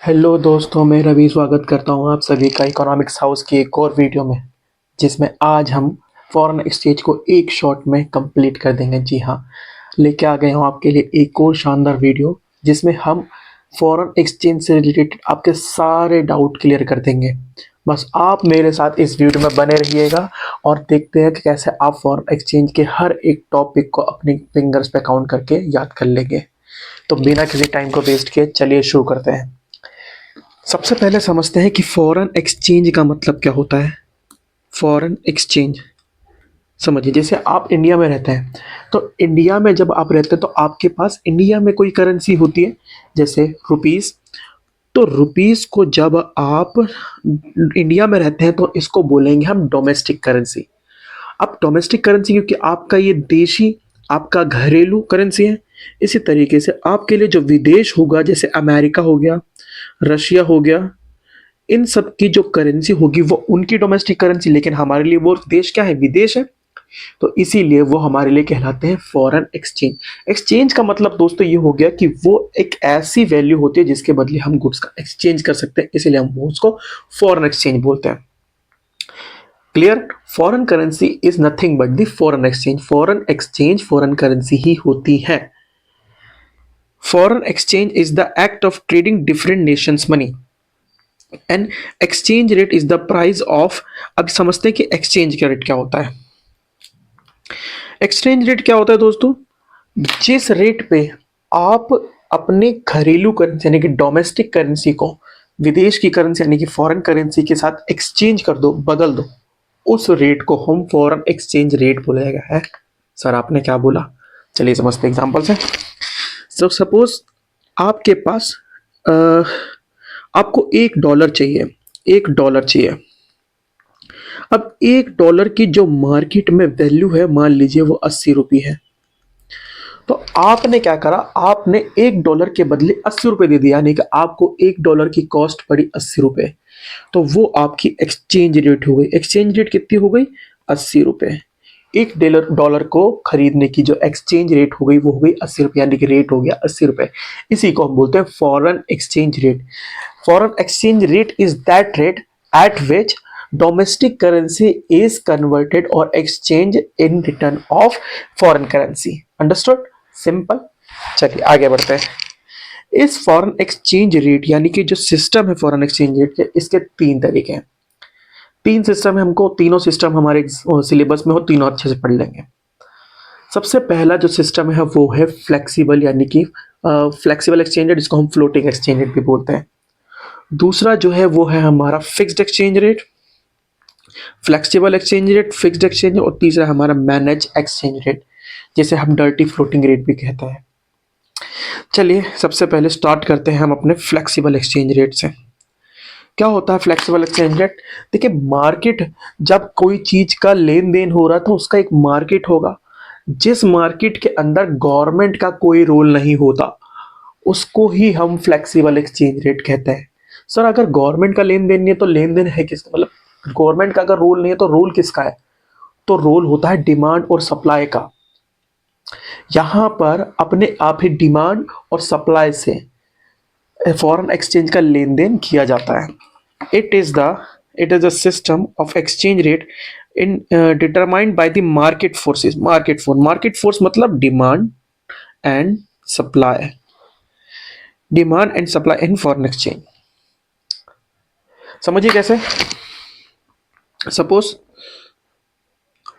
Hello दोस्तों, मैं रवि स्वागत करता हूँ आप सभी का इकोनॉमिक्स हाउस की एक और वीडियो में, जिसमें आज हम फॉरेन एक्सचेंज को एक शॉट में कंप्लीट कर देंगे। जी हाँ, लेके आ गए हूँ आपके लिए एक और शानदार वीडियो जिसमें हम फॉरेन एक्सचेंज से रिलेटेड आपके सारे डाउट क्लियर कर देंगे। बस आप मेरे साथ इस वीडियो में बने रहिएगा और देखते हैं कि कैसे आप फॉरेन एक्सचेंज के हर एक टॉपिक को अपनी फिंगर्स पे काउंट करके याद कर लेंगे। तो बिना किसी टाइम को वेस्ट किए चलिए शुरू करते हैं। सबसे पहले समझते हैं कि फॉरेन एक्सचेंज का मतलब क्या होता है। फॉरेन एक्सचेंज समझिए, जैसे आप इंडिया में रहते हैं तो इंडिया में जब आप रहते हैं तो आपके पास इंडिया में कोई करेंसी होती है, जैसे रुपीस। तो रुपीस को जब आप इंडिया में रहते हैं तो इसको बोलेंगे हम डोमेस्टिक करेंसी। अब डोमेस्टिक करेंसी क्योंकि आपका ये देशी, आपका घरेलू करेंसी है। इसी तरीके से आपके लिए जो विदेश होगा, जैसे अमेरिका हो गया, रशिया हो गया, इन सब की जो करेंसी होगी वो उनकी डोमेस्टिक करेंसी, लेकिन हमारे लिए वो देश क्या है, विदेश है। तो इसीलिए वो हमारे लिए कहलाते हैं फॉरेन एक्सचेंज। एक्सचेंज का मतलब दोस्तों ये हो गया कि वो एक ऐसी वैल्यू होती है जिसके बदले हम गुड्स का एक्सचेंज कर सकते हैं, इसीलिए हम उसको फॉरेन एक्सचेंज बोलते हैं। Clear? Foreign currency is nothing but the foreign exchange. Foreign exchange foreign currency ही होती है। Foreign exchange is the act of trading different nations money and exchange rate is the price of. अब समझते हैं कि exchange का rate क्या होता है। एक्सचेंज रेट क्या होता है दोस्तों? जिस रेट पे आप अपने घरेलू करेंसी यानी कि डोमेस्टिक करेंसी को विदेश की करेंसी यानी कि फॉरेन करेंसी के साथ एक्सचेंज कर दो, बदल दो, उस रेट को हम फॉरेन एक्सचेंज रेट बोला गया है। सर आपने क्या बोला? चलिए समझते हैं एग्जांपल से। सो सपोज आपके पास आपको $1 चाहिए, $1 चाहिए। अब $1 की जो मार्केट में वैल्यू है, मान लीजिए वो 80 रुपये है। तो आपने क्या करा, आपने $1 के बदले 80 रुपये दे दिया, यानी कि आपको $1 की कॉस्ट पड़ी 80 रुपये। तो वो आपकी एक्सचेंज रेट हो गई। एक्सचेंज रेट कितनी हो गई? 80 रुपये। $1 को खरीदने की जो एक्सचेंज रेट हो गई वो हो गई 80 रुपये, यानी कि रेट हो गया 80 रुपये। इसी को हम बोलते हैं foreign exchange rate. Foreign exchange rate is that rate at which domestic currency is converted और exchange in return of foreign currency. Understood? Simple. चलिए आगे बढ़ते हैं। इस फॉरेन एक्सचेंज रेट यानी कि जो सिस्टम है फॉरेन एक्सचेंज रेट के, इसके तीन तरीके हैं। तीन सिस्टम है, हमको तीनों सिस्टम हमारे सिलेबस में हो, तीनों अच्छे से पढ़ लेंगे। सबसे पहला जो सिस्टम है वो है फ्लेक्सिबल, यानी कि फ्लेक्सिबल एक्सचेंज रेट, जिसको हम फ्लोटिंग एक्सचेंज रेट भी बोलते हैं। दूसरा जो है वो है हमारा fixed exchange rate, flexible exchange rate, fixed exchange. और तीसरा हमारा मैनेज एक्सचेंज रेट, जिसे हम डर्टी फ्लोटिंग रेट भी कहते हैं। चलिए सबसे पहले स्टार्ट करते हैं हम अपने फ्लेक्सिबल एक्सचेंज रेट से। क्या होता है फ्लेक्सिबल एक्सचेंज रेट? देखिए, मार्केट, जब कोई चीज का लेन देन हो रहा था उसका एक मार्केट होगा। जिस मार्केट के अंदर गवर्नमेंट का कोई रोल नहीं होता उसको ही हम फ्लेक्सिबल एक्सचेंज रेट कहते हैं। सर अगर गवर्नमेंट का लेन देन नहीं है तो लेन देन है किसका? मतलब गवर्नमेंट का अगर रोल नहीं है तो रोल किसका है? तो रोल होता है डिमांड और सप्लाई का। यहां पर अपने आप ही डिमांड और सप्लाई से फॉरेन एक्सचेंज का लेन देन किया जाता है। It is a system of exchange rate in determined by the market forces. Market force मतलब and supply demand and supply in foreign exchange। समझिए कैसे। सपोज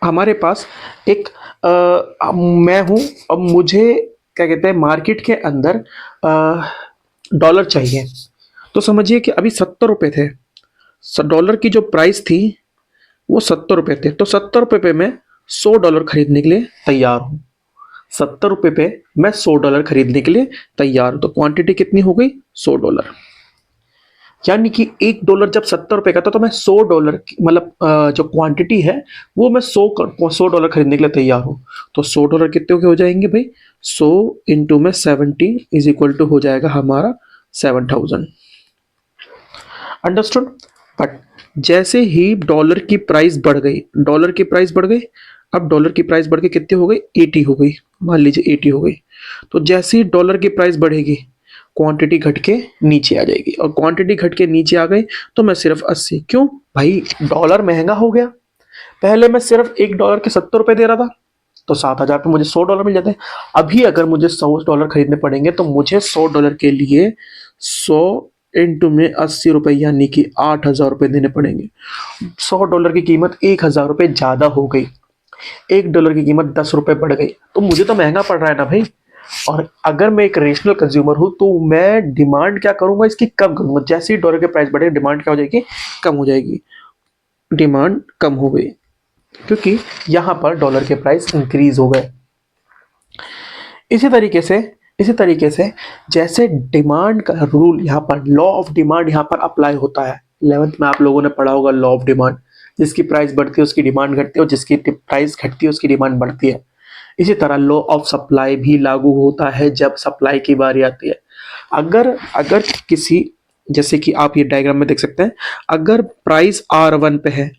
हमारे पास एक मैं हूं, अब मुझे क्या कहते हैं, मार्केट के अंदर डॉलर चाहिए। तो समझिए कि अभी 70 रुपए थे। डॉलर की जो प्राइस थी वो 70 रुपए थे। तो 70 रुपए पे मैं $100 खरीदने के लिए तैयार हूं। 70 रुपए पे मैं $100 खरीदने के लिए तैयार हूं। तो क्वांटिटी कितनी हो गई? $100। यानी कि $1 जब 70 रुपए का था तो मैं $100 मतलब जो क्वांटिटी है वो मैं $100 खरीदने के लिए तैयार हूं। तो $100 कितने के हो जाएंगे भाई? 100 इंटू में 70 इज इक्वल टू हो जाएगा हमारा 7000। अंडरस्टूड? बट जैसे ही डॉलर की प्राइस बढ़ गई, अब डॉलर की प्राइस बढ़ के कितनी हो गई? 80 हो गई। मान लीजिए 80 हो गई। तो जैसे ही डॉलर की प्राइस बढ़ेगी क्वांटिटी घट के नीचे आ जाएगी, और क्वांटिटी घट के नीचे आ गई तो मैं सिर्फ 80। क्यों भाई, डॉलर महंगा हो गया। पहले मैं सिर्फ $1 के 70 रुपए दे रहा था, तो 7,000 पे मुझे $100 मिल जाते हैं। अभी अगर मुझे $100 खरीदने पड़ेंगे तो मुझे $100 के लिए 100 इंटू में 80 रुपए यानी कि $8,000 देने पड़ेंगे। $100 की कीमत $1,000 ज्यादा हो गई, $1 की कीमत $10 बढ़ गई, तो मुझे तो महंगा पड़ रहा है ना भाई। और अगर मैं एक रेशनल कंज्यूमर हूं तो मैं डिमांड क्या करूंगा, इसकी कम करूंगा। जैसे ही डॉलर के प्राइस बढ़े डिमांड क्या हो जाएगी, कम हो जाएगी। डिमांड कम हो गई क्योंकि यहां पर डॉलर के प्राइस इंक्रीज हो गए। इसी तरीके से इसी तरीके से जैसे डिमांड का रूल यहाँ पर, लॉ ऑफ डिमांड यहाँ पर अप्लाई होता है। 11th में आप लोगों ने पढ़ा होगा लॉ ऑफ डिमांड। जिसकी प्राइस बढ़ती है उसकी डिमांड घटती है, और जिसकी प्राइस घटती है उसकी डिमांड बढ़ती है। इसी तरह लॉ ऑफ सप्लाई भी लागू होता है जब सप्लाई की बारी आती है। अगर अगर किसी, जैसे कि आप ये डायग्राम में देख सकते हैं, अगर प्राइस R1 पे है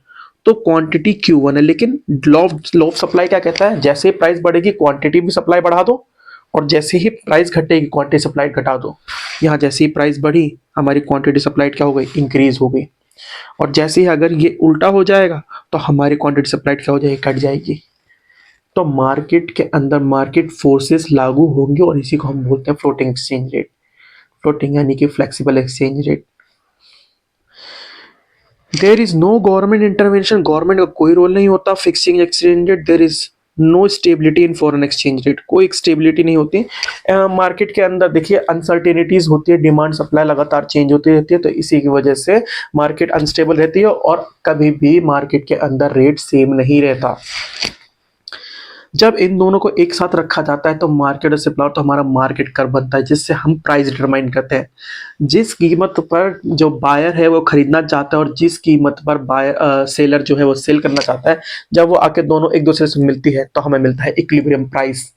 तो क्वांटिटी Q1 है, लेकिन लॉ ऑफ सप्लाई क्या कहता है, जैसे प्राइस बढ़ेगी क्वांटिटी भी सप्लाई बढ़ा दो, और जैसे ही प्राइस घटेगी क्वांटिटी सप्लाई घटा दो। यहाँ जैसे ही प्राइस बढ़ी हमारी क्वांटिटी सप्लाई क्या हो गई, इंक्रीज हो गई। और जैसे ही अगर ये उल्टा हो जाएगा तो हमारी क्वांटिटी सप्लाई क्या हो जाएगी, घट जाएगी। तो मार्केट के अंदर मार्केट फोर्सेस लागू होंगे, और इसी को हम बोलते हैं फ्लोटिंग एक्सचेंज रेट। फ्लोटिंग यानी कि flexible exchange rate. There is no government intervention, government का कोई रोल नहीं होता fixing exchange rate. There is no stability in foreign exchange rate, कोई स्टेबिलिटी नहीं होती। मार्केट के अंदर देखिए अनसर्टेनिटीज होती है, डिमांड सप्लाई लगातार चेंज होती रहती है, तो इसी की वजह से मार्केट अनस्टेबल रहती है, और कभी भी मार्केट के अंदर रेट सेम नहीं रहता। जब इन दोनों को एक साथ रखा जाता है तो मार्केट और सप्लाई, तो हमारा मार्केट कर्व बनता है जिससे हम प्राइस डिटरमाइन करते हैं। जिस कीमत पर जो बायर है वो खरीदना चाहता है और जिस कीमत पर बायर सेलर जो है वो सेल करना चाहता है, जब वो आके दोनों एक दूसरे से मिलती है तो हमें मिलता है इक्विलिब्रियम प्राइस।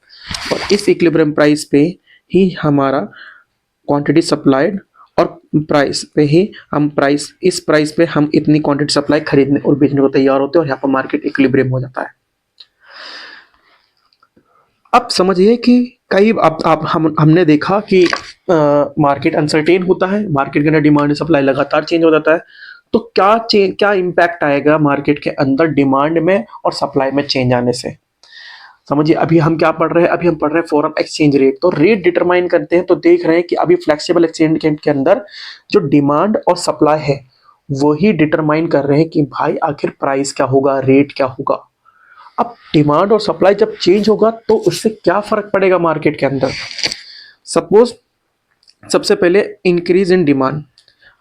और इस इक्विलिब्रियम प्राइस पे ही हमारा क्वांटिटी सप्लाइड, और प्राइस पे ही हम प्राइस, इस प्राइस पे हम इतनी क्वांटिटी सप्लाई खरीदने और बेचने को तैयार होते हैं, और यहाँ पर मार्केट इक्विलिब्रियम हो जाता है। अब समझिए कि कई आप हमने देखा कि मार्केट अनसर्टेन होता है, मार्केट के अंदर डिमांड सप्लाई लगातार चेंज हो जाता है। तो क्या इम्पैक्ट आएगा मार्केट के अंदर डिमांड में और सप्लाई में चेंज आने से। समझिए अभी हम क्या पढ़ रहे हैं, अभी हम पढ़ रहे हैं फॉरेन एक्सचेंज रेट। तो रेट डिटरमाइन करते हैं, तो देख रहे हैं कि अभी फ्लेक्सिबल एक्सचेंज के अंदर जो डिमांड और सप्लाई है वही डिटरमाइन कर रहे हैं कि भाई आखिर प्राइस क्या होगा, रेट क्या होगा। अब डिमांड और सप्लाई जब चेंज होगा तो उससे क्या फर्क पड़ेगा मार्केट के अंदर। सपोज सबसे पहले इंक्रीज इन डिमांड,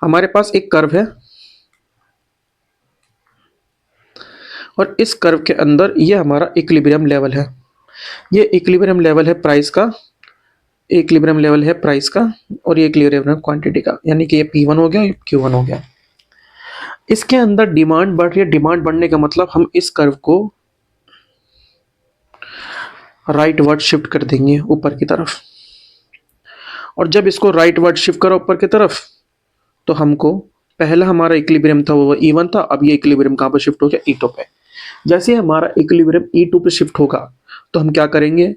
हमारे पास एक कर्व है और इस कर्व के अंदर ये हमारा इक्विलिब्रियम लेवल है। ये इक्विलिब्रियम लेवल है प्राइस का, इक्विलिब्रियम लेवल है प्राइस का, और ये इक्विलिब्रियम क्वांटिटी का, यानी कि ये P1 हो गया, ये Q1 हो गया। इसके अंदर डिमांड बढ़ रही है, डिमांड बढ़ने का मतलब हम इस कर्व को राइट वर्ड शिफ्ट कर देंगे ऊपर की तरफ, और जब इसको राइट वर्ड शिफ्ट करो ऊपर की तरफ तो हमको, पहला हमारा इक्विलिब्रियम था वो E1 था, अब ये इक्विलिब्रियम कहाँ पर शिफ्ट हो गया, E2 पे। जैसे हमारा इक्विलिब्रियम E2 पे शिफ्ट होगा तो हम क्या करेंगे,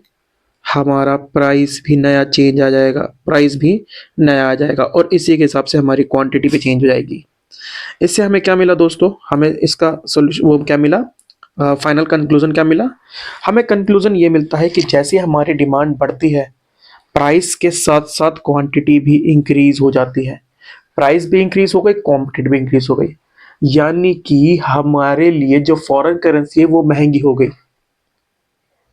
हमारा प्राइस भी नया चेंज आ जाएगा, प्राइस भी नया आ जाएगा, और इसी के हिसाब से हमारी क्वांटिटी भी चेंज हो जाएगी। इससे हमें क्या मिला दोस्तों, हमें इसका सोल्यूशन वो क्या मिला, फाइनल कंक्लूजन क्या मिला। हमें कंक्लूजन ये मिलता है कि जैसे हमारी डिमांड बढ़ती है प्राइस के साथ साथ क्वांटिटी भी इंक्रीज हो जाती है। प्राइस भी इंक्रीज हो गई, क्वांटिटी भी इंक्रीज हो गई, यानी कि हमारे लिए जो फॉरेन करेंसी है वो महंगी हो गई।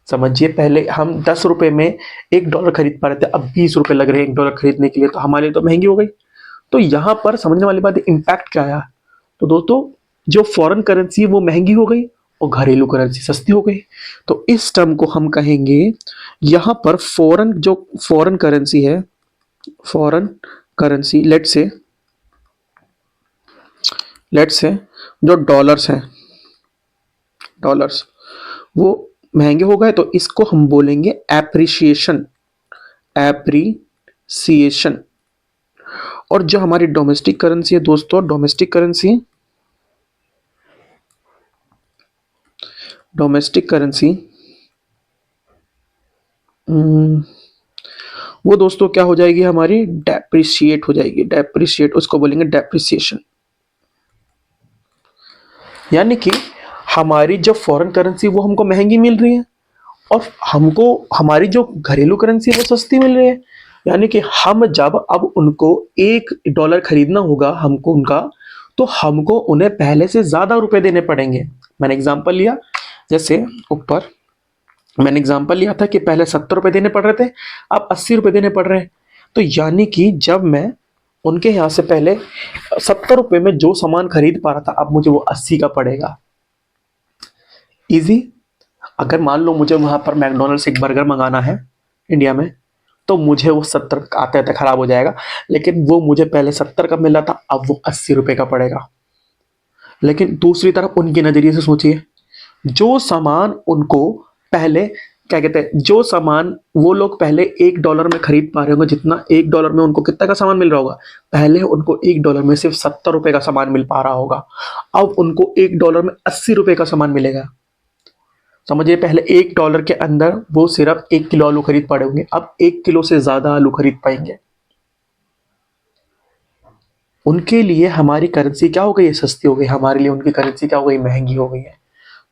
समझिए पहले हम $10 में $1 खरीद पा रहे थे, अब $20 लग रहे हैं $1 खरीदने के लिए, तो हमारे लिए तो महंगी हो गई। तो यहाँ पर समझने वाली बात है इम्पैक्ट क्या आया। तो दोस्तों जो फॉरेन करेंसी है वो महंगी हो गई और घरेलू करेंसी सस्ती हो गई। तो इस टर्म को हम कहेंगे, यहाँ पर फॉरेन, जो फॉरेन करेंसी है, फॉरेन करेंसी लेट्स से जो डॉलर्स हैं, डॉलर्स वो महंगे हो गए, तो इसको हम बोलेंगे एप्रिसिएशन, एप्रिसिएशन। और जो हमारी डोमेस्टिक करेंसी है दोस्तों, डोमेस्टिक करेंसी वो दोस्तों क्या हो जाएगी, हमारी डेप्रिशिएट हो जाएगी। डेप्रिशिएट उसको बोलेंगे डेप्रिसिएशन। यानी कि हमारी जो फॉरेन करेंसी वो हमको महंगी मिल रही है और हमको हमारी जो घरेलू करेंसी वो सस्ती मिल रही है। यानी कि हम जब अब उनको $1 खरीदना होगा हमको उनका, तो हमको उन्हें पहले से ज्यादा रुपए देने पड़ेंगे। मैंने एग्जांपल लिया, जैसे ऊपर मैंने एग्जांपल लिया था कि पहले ₹70 देने पड़ रहे थे, अब ₹80 देने पड़ रहे हैं। तो यानी कि जब मैं उनके यहाँ से पहले ₹70 में जो सामान खरीद पा रहा था, अब मुझे वो 80 का पड़ेगा। इजी। अगर मान लो मुझे वहां पर मैकडोनल्ड से एक बर्गर मंगाना है इंडिया में, तो मुझे वो 70 आते आते खराब हो जाएगा, लेकिन वो मुझे पहले 70 का मिल रहा था, अब वो ₹80 का पड़ेगा। लेकिन दूसरी तरफ उनके नजरिए से सोचिए, जो सामान उनको पहले, क्या कहते हैं, जो सामान वो लोग पहले $1 में खरीद पा रहे होंगे, जितना $1 में उनको कितना का सामान मिल रहा होगा, पहले उनको $1 में सिर्फ ₹70 का सामान मिल पा रहा होगा, अब उनको $1 में ₹80 का सामान मिलेगा। समझिए, पहले $1 के अंदर वो सिर्फ 1 किलो आलू खरीद पा रहे होंगे, अब 1 किलो से ज्यादा आलू खरीद पाएंगे। उनके लिए हमारी करेंसी क्या हो गई है, सस्ती हो गई, हमारे लिए उनकी करेंसी क्या हो गई, महंगी हो गई है।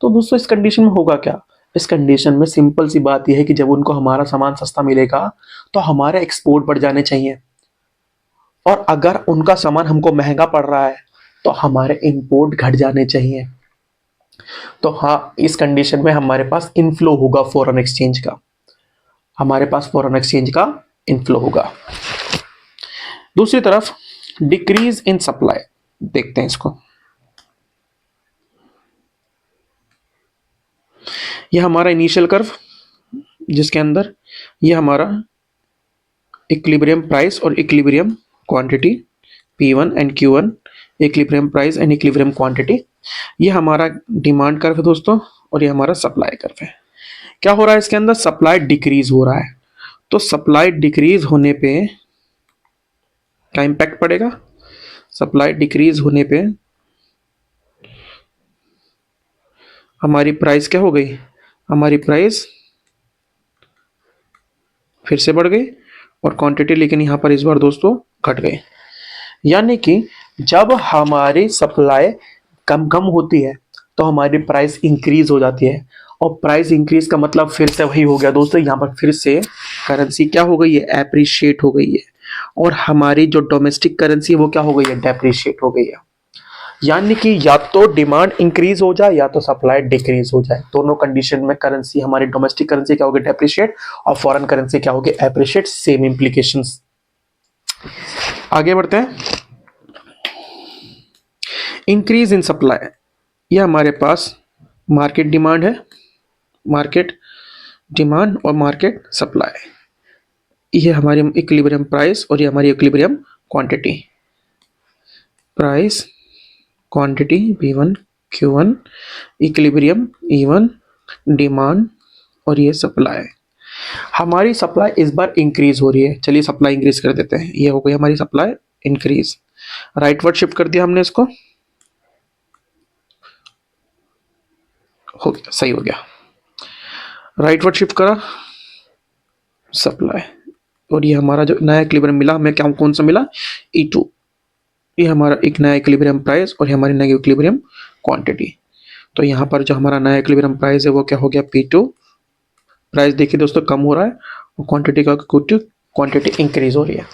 तो दोस्तों इस कंडीशन में होगा क्या, इस कंडीशन में सिंपल सी बात यह है कि जब उनको हमारा सामान सस्ता मिलेगा तो हमारे एक्सपोर्ट बढ़ जाने चाहिए, और अगर उनका सामान हमको महंगा पड़ रहा है तो हमारे इंपोर्ट घट जाने चाहिए। तो हाँ, इस कंडीशन में हमारे पास इनफ्लो होगा फॉरेन एक्सचेंज का, हमारे पास फॉरेन एक्सचेंज का इनफ्लो होगा। दूसरी तरफ डिक्रीज इन सप्लाई, देखते हैं इसको। यह हमारा इनिशियल कर्व, जिसके अंदर यह हमारा इक्विलिब्रियम प्राइस और equilibrium quantity P1 and Q1, equilibrium price and equilibrium quantity, ये हमारा डिमांड कर्व है दोस्तों, और ये हमारा सप्लाई कर्व है। क्या हो रहा है इसके अंदर, सप्लाई डिक्रीज हो रहा है। तो सप्लाई डिक्रीज होने पे क्या इंपैक्ट पड़ेगा, सप्लाई डिक्रीज होने पे हमारी प्राइस क्या हो गई, हमारी प्राइस फिर से बढ़ गई, और क्वांटिटी लेकिन यहां पर इस बार दोस्तों घट गई। यानी कि जब हमारी सप्लाई कम कम होती है तो हमारी प्राइस इंक्रीज हो जाती है, और प्राइस इंक्रीज का मतलब फिर से वही हो गया दोस्तों, यहाँ पर फिर से करेंसी क्या हो गई है, एप्रिशिएट हो गई है, और हमारी जो डोमेस्टिक करेंसी है वो क्या हो गई है, डेप्रिशिएट हो गई है। यानी कि या तो डिमांड इंक्रीज हो जाए या तो सप्लाई डिक्रीज हो जाए, दोनों कंडीशन में करेंसी, हमारी डोमेस्टिक करेंसी क्या होगी, डेप्रिशिएट, और फॉरेन करेंसी क्या होगी, एप्रिशिएट। Same implications. आगे बढ़ते हैं। इंक्रीज इन सप्लाई, यह हमारे पास मार्केट डिमांड है, मार्केट डिमांड और मार्केट सप्लाई, ये हमारी इक्विलिब्रियम प्राइस और ये हमारी equilibrium quantity. Price quantity P1 Q1, equilibrium E1, demand, और ये सप्लाई। हमारी सप्लाई इस बार इंक्रीज हो रही है, चलिए सप्लाई इंक्रीज कर देते हैं, ये हो गई हमारी supply increase. Right word shift कर दिया हमने इसको, हो गया, सही हो गया। राइट वर्ड शिफ्ट करा, सप्लाई, और ये हमारा जो नया इक्विलिब्रियम मिला हमें, क्या कौन सा मिला, E2, ये हमारा एक नया इक्विलिब्रियम प्राइस और ये हमारी नई इक्विलिब्रियम क्वांटिटी। तो यहाँ पर जो हमारा नया इक्विलिब्रियम प्राइस है वो क्या हो गया, P2। प्राइस देखिए दोस्तों कम हो रहा है, और क्वांटिटी का क्वांटिटी इंक्रीज हो रही है।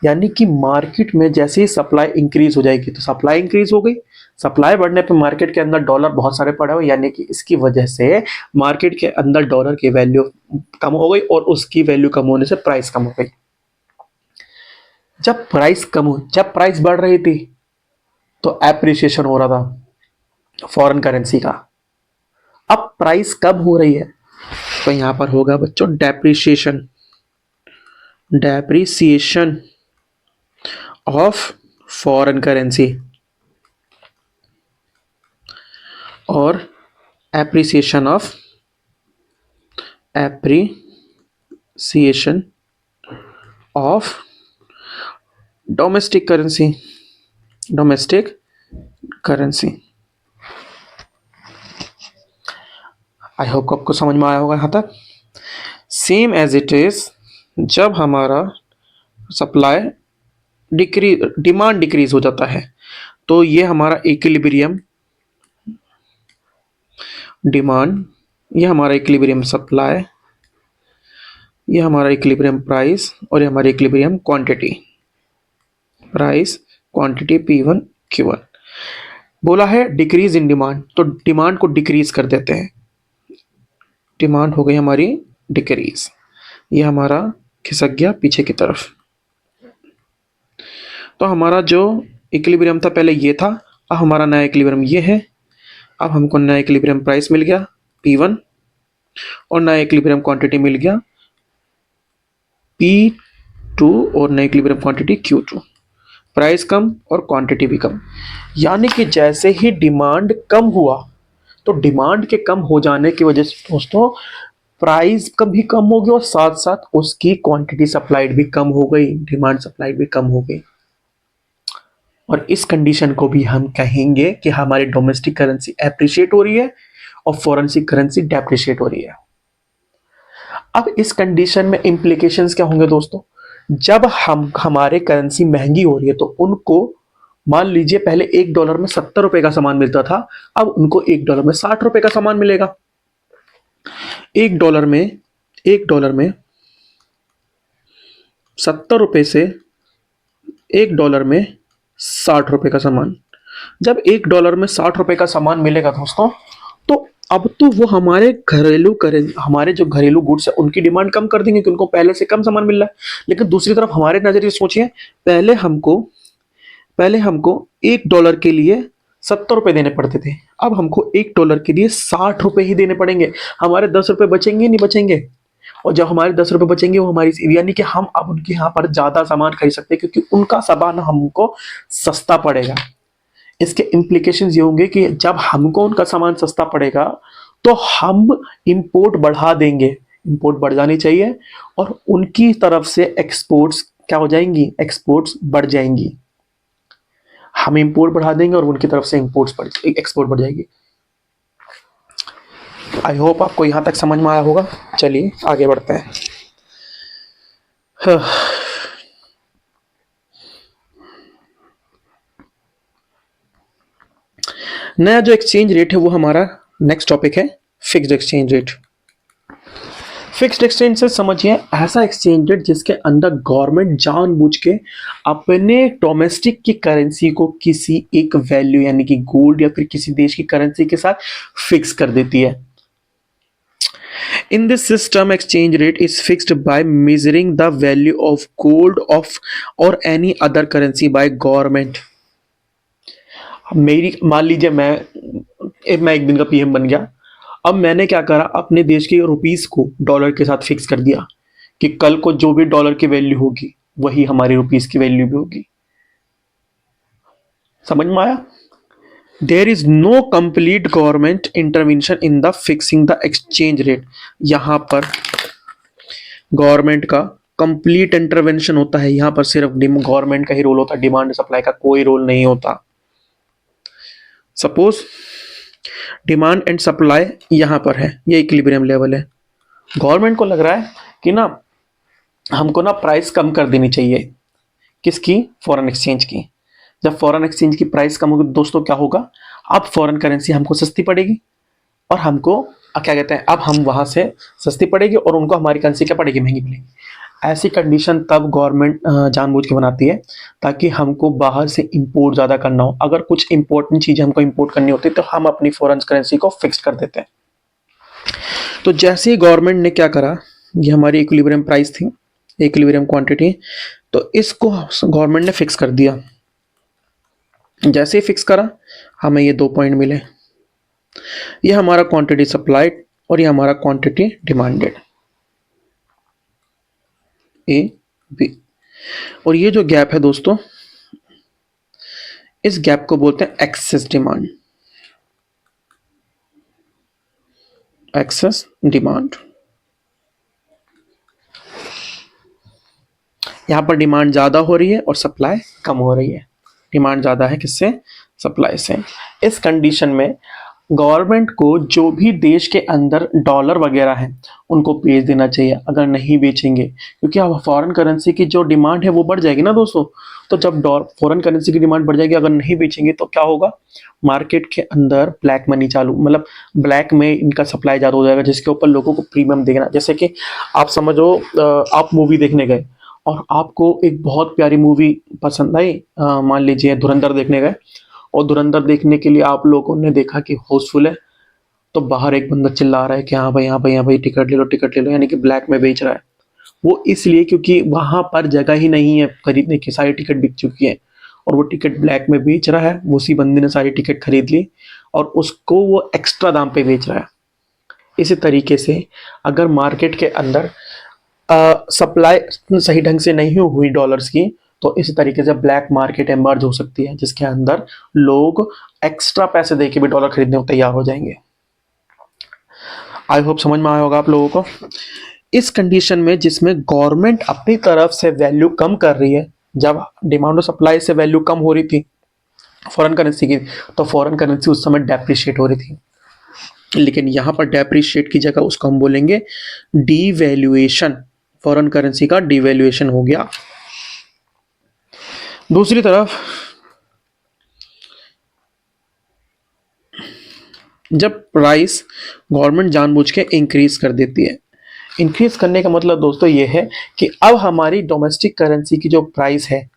यानी कि मार्केट में जैसे ही सप्लाई इंक्रीज हो जाएगी तो सप्लाई इंक्रीज हो गई, सप्लाई बढ़ने पे मार्केट के अंदर डॉलर बहुत सारे पड़े हुए, यानी कि इसकी वजह से मार्केट के अंदर डॉलर की वैल्यू कम हो गई, और उसकी वैल्यू कम होने से प्राइस कम हो गई। जब प्राइस बढ़ रही थी तो एप्रिसिएशन हो रहा था फॉरेन करेंसी का, अब प्राइस कम हो रही है तो यहां पर होगा बच्चों depreciation, depreciation of foreign currency, और appreciation of domestic currency, I hope आपको समझ में आया होगा यहां तक। सेम एज इट इज जब हमारा सप्लाई डिमांड डिक्रीज हो जाता है तो ये हमारा इक्विलिब्रियम डिमांड, ये हमारा इक्विलिब्रियम सप्लाई, ये हमारा इक्विलिब्रियम प्राइस और ये हमारा equilibrium quantity, price quantity P1 Q1। बोला है डिक्रीज इन डिमांड, तो डिमांड को डिक्रीज कर देते हैं, डिमांड हो गई हमारी डिक्रीज, ये हमारा खिसक गया पीछे की तरफ। तो हमारा जो इक्विलिब्रियम था पहले ये था, अब हमारा नया इक्विलिब्रियम ये है। अब हमको नया इक्विलिब्रियम प्राइस मिल गया P1 और नया इक्विलिब्रियम क्वांटिटी मिल गया P2 और नया इक्विलिब्रियम क्वांटिटी Q2। प्राइस कम और क्वांटिटी भी कम, यानी कि जैसे ही डिमांड कम हुआ तो डिमांड के कम हो जाने की वजह से दोस्तों प्राइस कम भी कम हो गया और साथ साथ उसकी क्वांटिटी सप्लाइड भी कम हो गई, डिमांड सप्लाइड भी कम हो गई। और इस कंडीशन को भी हम कहेंगे कि हमारी डोमेस्टिक करेंसी एप्रिशिएट हो रही है और फॉरेन करेंसी डेप्रिशिएट हो रही है। अब इस कंडीशन में इंप्लीकेशंस क्या होंगे दोस्तों? जब हमारे करेंसी महंगी हो रही है तो उनको मान लीजिए पहले $1 में $70 का सामान मिलता था, अब उनको $1 में $60 का सामान मिलेगा। $1 में $70 से $1 में $60 का सामान, जब $1 में $60 का सामान मिलेगा दोस्तों, तो अब तो वो हमारे हमारे जो घरेलू गुड्स है उनकी डिमांड कम कर देंगे कि उनको पहले से कम सामान मिल रहा है। लेकिन दूसरी तरफ हमारे नजरिए सोचिए, पहले हमको $1 के लिए $70 देने पड़ते थे, अब हमको $1 के लिए $60 ही देने पड़ेंगे। हमारे $10 बचेंगे नहीं बचेंगे? और जब हमारे $10 बचेंगे वो हमारी, यानी कि हम अब उनके यहाँ पर ज्यादा सामान खरीद सकते हैं क्योंकि उनका सामान हमको सस्ता पड़ेगा। इसके इम्प्लीकेशंस ये होंगे कि जब हमको उनका सामान सस्ता पड़ेगा तो हम इंपोर्ट बढ़ा देंगे, इंपोर्ट बढ़ जानी चाहिए और उनकी तरफ से एक्सपोर्ट्स क्या हो जाएंगी? एक्सपोर्ट्स बढ़ जाएंगी। हम इंपोर्ट बढ़ा देंगे और उनकी तरफ से एक्सपोर्ट बढ़ जाएगी। आई होप आपको यहां तक समझ में आया होगा। चलिए आगे बढ़ते हैं। नया जो एक्सचेंज रेट है वो हमारा नेक्स्ट टॉपिक है, fixed exchange rate. Fixed exchange से समझिए ऐसा एक्सचेंज रेट जिसके अंदर गवर्नमेंट जानबूझ के अपने डोमेस्टिक की करेंसी को किसी एक वैल्यू यानी कि गोल्ड या फिर किसी देश की करेंसी के साथ फिक्स कर देती है। In this system, exchange rate is fixed by measuring the value of gold of or any other currency by government. मेरी मान लीजिए मैं एक दिन का पीएम बन गया, अब मैंने क्या करा, अपने देश के रुपीस को डॉलर के साथ फिक्स कर दिया कि कल को जो भी डॉलर की वैल्यू होगी वही हमारी रुपीस की वैल्यू भी होगी। समझ में आया? There is no complete government intervention in the fixing the exchange rate. यहां पर गवर्नमेंट का कंप्लीट इंटरवेंशन होता है, यहां पर सिर्फ गवर्नमेंट का ही रोल होता है, डिमांड सप्लाई का कोई रोल नहीं होता। सपोज डिमांड एंड सप्लाई यहां पर है, ये इक्विलिब्रियम लेवल है, गवर्नमेंट को लग रहा है कि ना हमको ना प्राइस कम कर देनी चाहिए, किसकी? फॉरेन एक्सचेंज की। जब फॉरेन एक्सचेंज की प्राइस कम होगी दोस्तों क्या होगा, अब फॉरेन करेंसी हमको सस्ती पड़ेगी और हमको क्या कहते हैं, अब हम वहां से सस्ती पड़ेगी और उनको हमारी करेंसी क्या पड़ेगी? महंगी मिलेगी। ऐसी कंडीशन तब गवर्नमेंट जानबूझ के बनाती है ताकि हमको बाहर से इंपोर्ट ज़्यादा करना हो। अगर कुछ इंपॉर्टेंट चीज़ हमको इंपोर्ट करनी होती है तो हम अपनी फॉरेन करेंसी को फिक्स कर देते हैं। तो जैसे ही गवर्नमेंट ने क्या करा, ये हमारी इक्विलिब्रियम प्राइस थी, इक्विलिब्रियम क्वांटिटी, तो इसको गवर्नमेंट ने फिक्स कर दिया। जैसे ही फिक्स करा हमें ये 2 पॉइंट मिले, ये हमारा क्वांटिटी सप्लाइड और ये हमारा क्वांटिटी डिमांडेड, ए बी। और ये जो गैप है दोस्तों, इस गैप को बोलते हैं एक्सेस डिमांड, एक्सेस डिमांड। यहां पर डिमांड ज्यादा हो रही है और सप्लाई कम हो रही है। डिमांड ज्यादा है किससे? सप्लाई से। इस कंडीशन में गवर्नमेंट को जो भी देश के अंदर डॉलर वगैरह है उनको बेच देना चाहिए, अगर नहीं बेचेंगे क्योंकि अब फॉरेन करेंसी की जो डिमांड है वो बढ़ जाएगी ना दोस्तों। तो जब फॉरेन करेंसी की डिमांड बढ़ जाएगी, अगर नहीं बेचेंगे तो क्या होगा, मार्केट के अंदर ब्लैक मनी चालू, मतलब ब्लैक में इनका सप्लाई ज़्यादा हो जाएगा, जिसके ऊपर लोगों को प्रीमियम देना। जैसे कि आप समझो, आप मूवी देखने गए और आपको एक बहुत प्यारी मूवी पसंद आई, मान लीजिए धुरंधर देखने गए, और धुरंधर देखने के लिए आप लोगों ने देखा कि हाउसफुल है, तो बाहर एक बंदा चिल्ला रहा है कि हाँ भाई, हाँ भाई, हाँ भाई, टिकट ले लो, टिकट ले लो, यानी कि ब्लैक में बेच रहा है। वो इसलिए क्योंकि वहां पर जगह ही नहीं है खरीदने की, सारी टिकट बिक चुकी है, और वो टिकट ब्लैक में बेच रहा है। उसी बंदे ने सारी टिकट खरीद ली और उसको वो एक्स्ट्रा दाम पे बेच रहा है। इसी तरीके से अगर मार्केट के अंदर सप्लाई सही ढंग से नहीं हुई डॉलर्स की, तो इस तरीके से ब्लैक मार्केट इमर्ज हो सकती है, जिसके अंदर लोग एक्स्ट्रा पैसे देके भी डॉलर खरीदने को तैयार हो जाएंगे। आई होप समझ में आया होगा आप लोगों को। इस कंडीशन में जिसमें गवर्नमेंट अपनी तरफ से वैल्यू कम कर रही है, जब डिमांड और सप्लाई से वैल्यू कम हो रही थी फॉरेन करेंसी की, तो फॉरेन करेंसी उस समय डेप्रिशिएट हो रही थी। लेकिन यहां पर डेप्रिशिएट की जगह उसको हम बोलेंगे डीवैल्यूएशन, फॉरेन करेंसी का डीवैल्यूएशन हो गया। दूसरी तरफ जब प्राइस गवर्नमेंट जानबूझ के इंक्रीज कर देती है, इंक्रीज करने का मतलब दोस्तों ये है कि अब हमारी डोमेस्टिक करेंसी की जो प्राइस है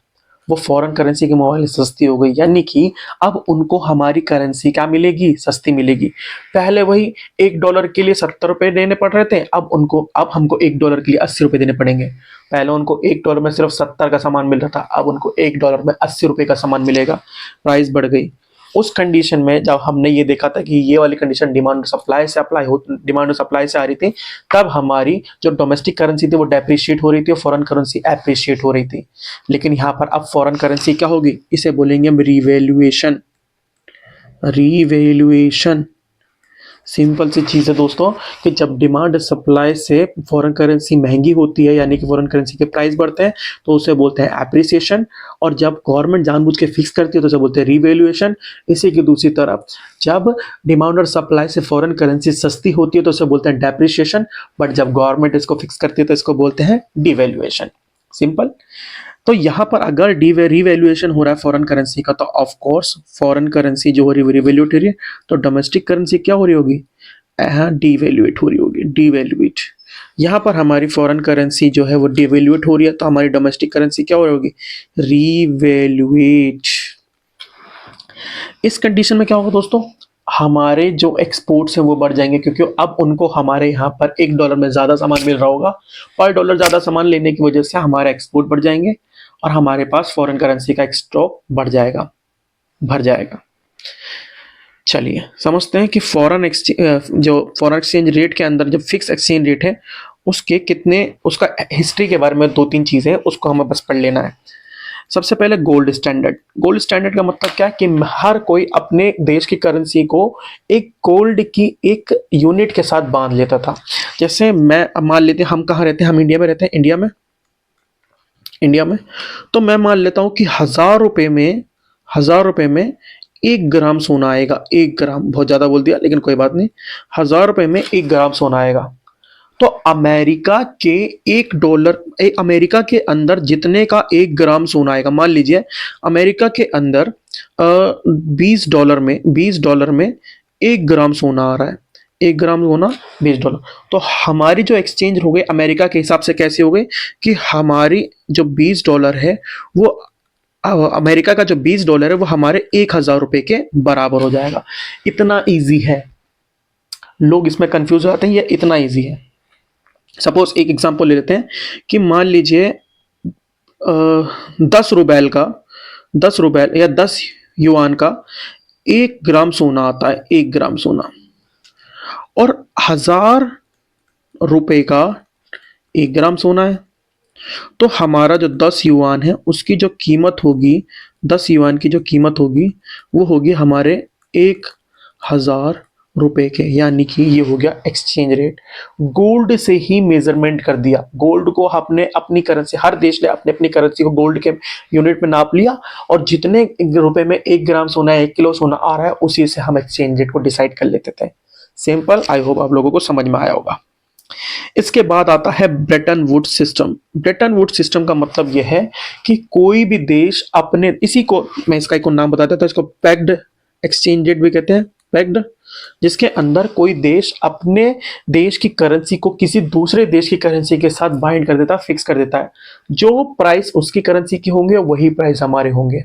वो फॉरेन करेंसी के मुकाबले सस्ती हो गई, यानी कि अब उनको हमारी करेंसी क्या मिलेगी, सस्ती मिलेगी। पहले वही $1 के लिए 70 रुपए देने पड़ रहे थे, अब हमको $1 के लिए 80 रुपए देने पड़ेंगे। पहले उनको $1 में सिर्फ 70 का सामान मिल रहा था, अब उनको $1 में 80 रुपए का सामान मिलेगा। प्राइस बढ़ गई। उस कंडीशन में जब हमने ये देखा था कि ये वाली कंडीशन डिमांड और सप्लाई से आ रही थी, तब हमारी जो डोमेस्टिक करेंसी थी वो डेप्रिशिएट हो रही थी और फॉरेन करेंसी एप्रिशिएट हो रही थी। लेकिन यहाँ पर अब फॉरेन करेंसी क्या होगी, इसे बोलेंगे हम रिवैल्यूएशन। रिवैल्यूएशन सिंपल सी चीज़ है दोस्तों कि जब डिमांड सप्लाई से फॉरेन करेंसी महंगी होती है, यानी कि फॉरेन करेंसी के प्राइस बढ़ते हैं, तो उसे बोलते हैं एप्रिसिएशन। और जब गवर्नमेंट जानबूझ के फिक्स करती है तो उसे बोलते हैं रिवैल्यूएशन। इसी की दूसरी तरफ जब डिमांड और सप्लाई से फॉरेन करेंसी सस्ती होती है तो उसे बोलते हैं डेप्रिसिएशन, बट जब गवर्नमेंट इसको फिक्स करती है तो इसको बोलते हैं डिवैल्यूएशन। सिंपल। तो यहाँ पर अगर रिवैल्यूएशन हो रहा है फॉरेन करेंसी का, तो ऑफ कोर्स फॉरेन करेंसी जो हो रही है रिवैल्यूएट हो रही है, तो डोमेस्टिक करेंसी क्या हो रही होगी, डिवैल्यूएट हो रही होगी, डिवैल्यूएट। यहाँ पर हमारी फॉरेन करेंसी जो है वो डिवैल्यूएट हो रही है, तो हमारी डोमेस्टिक करेंसी क्या हो रही होगी, रिवैल्यूएट। इस कंडीशन में क्या होगा दोस्तों, हमारे जो एक्सपोर्ट्स हैं वो बढ़ जाएंगे, क्योंकि अब उनको हमारे यहाँ पर $1 में ज़्यादा सामान मिल रहा होगा। पर डॉलर ज़्यादा सामान लेने की वजह से हमारे एक्सपोर्ट बढ़ जाएंगे और हमारे पास फॉरेन करेंसी का एक स्टॉक भर जाएगा। चलिए समझते हैं कि फॉरेन एक्सचेंज रेट के अंदर जो फिक्स एक्सचेंज रेट है उसका हिस्ट्री के बारे में 2-3 चीज़ें उसको हमें बस पढ़ लेना है। सबसे पहले गोल्ड स्टैंडर्ड का मतलब क्या है कि हर कोई अपने देश की करेंसी को एक गोल्ड की एक यूनिट के साथ बांध लेता था। जैसे मैं मान लेते हैं, हम कहाँ रहते हैं, हम इंडिया में रहते हैं। इंडिया में तो मैं मान लेता हूँ कि 1000 रुपये में 1 ग्राम सोना आएगा। 1 ग्राम बहुत ज़्यादा बोल दिया, लेकिन कोई बात नहीं। 1000 रुपये में 1 ग्राम सोना आएगा। तो अमेरिका के अंदर जितने का 1 ग्राम सोना आएगा, मान लीजिए अमेरिका के अंदर $20 में 1 ग्राम सोना आ रहा है। 1 ग्राम सोना $20। तो हमारी जो एक्सचेंज हो गई अमेरिका के हिसाब से कैसे हो गई कि हमारी जो $20 है वो अमेरिका का जो $20 है वो हमारे 1000 रुपये के बराबर हो जाएगा। इतना ईजी है, लोग इसमें कंफ्यूज हो जाते हैं, ये इतना ईजी है। सपोज एक एग्जांपल ले लेते हैं कि मान लीजिए 10 रुपए या 10 युआन का 1 ग्राम सोना आता है। 1 ग्राम सोना और 1000 रुपए का 1 ग्राम सोना है, तो हमारा जो 10 युआन है उसकी जो कीमत होगी, 10 युआन की जो कीमत होगी वो होगी हमारे 1000 रुपए के, यानी कि ये हो गया एक्सचेंज रेट। गोल्ड से ही मेजरमेंट कर दिया, गोल्ड को आपने अपनी करेंसी, हर देश ने अपने अपनी करेंसी को गोल्ड के यूनिट में नाप लिया और जितने रुपए में 1 ग्राम सोना है, 1 किलो सोना आ रहा है, उसी से हम एक्सचेंज रेट को डिसाइड कर लेते थे। सिंपल, आई होप आप लोगों को समझ में आया होगा। इसके बाद आता है Bretton Woods system. Bretton Woods system का मतलब यह है कि कोई भी देश अपने, इसी को मैं इसका एक नाम बताता था, इसको पैक्ड एक्सचेंज रेट भी कहते हैं, पैक्ड, जिसके अंदर कोई देश अपने देश की करेंसी को किसी दूसरे देश की करेंसी के साथ बाइंड कर देता है, फिक्स कर देता है। जो प्राइस उसकी करेंसी की होंगे वही प्राइस हमारे होंगे।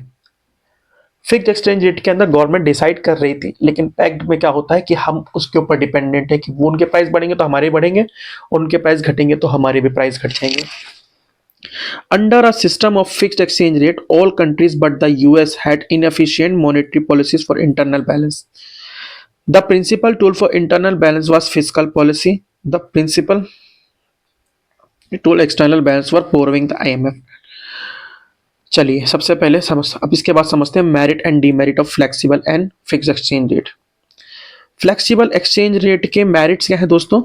फिक्स्ड एक्सचेंज रेट के अंदर गवर्नमेंट डिसाइड कर रही थी, लेकिन पैक्ट में क्या होता है कि हम उसके ऊपर डिपेंडेंट है कि वो उनके प्राइस बढ़ेंगे तो हमारे बढ़ेंगे, उनके प्राइस घटेंगे तो हमारे भी प्राइस घट जाएंगे। Under a system of fixed exchange rate, all countries but the US had inefficient monetary policies for internal balance. The principal tool for internal balance was fiscal policy. The principal tool external balance for borrowing the IMF. चलिए सबसे पहले अब इसके बाद समझते हैं merit and demerit of flexible and fixed exchange rate. Flexible exchange rate के merits क्या है दोस्तों?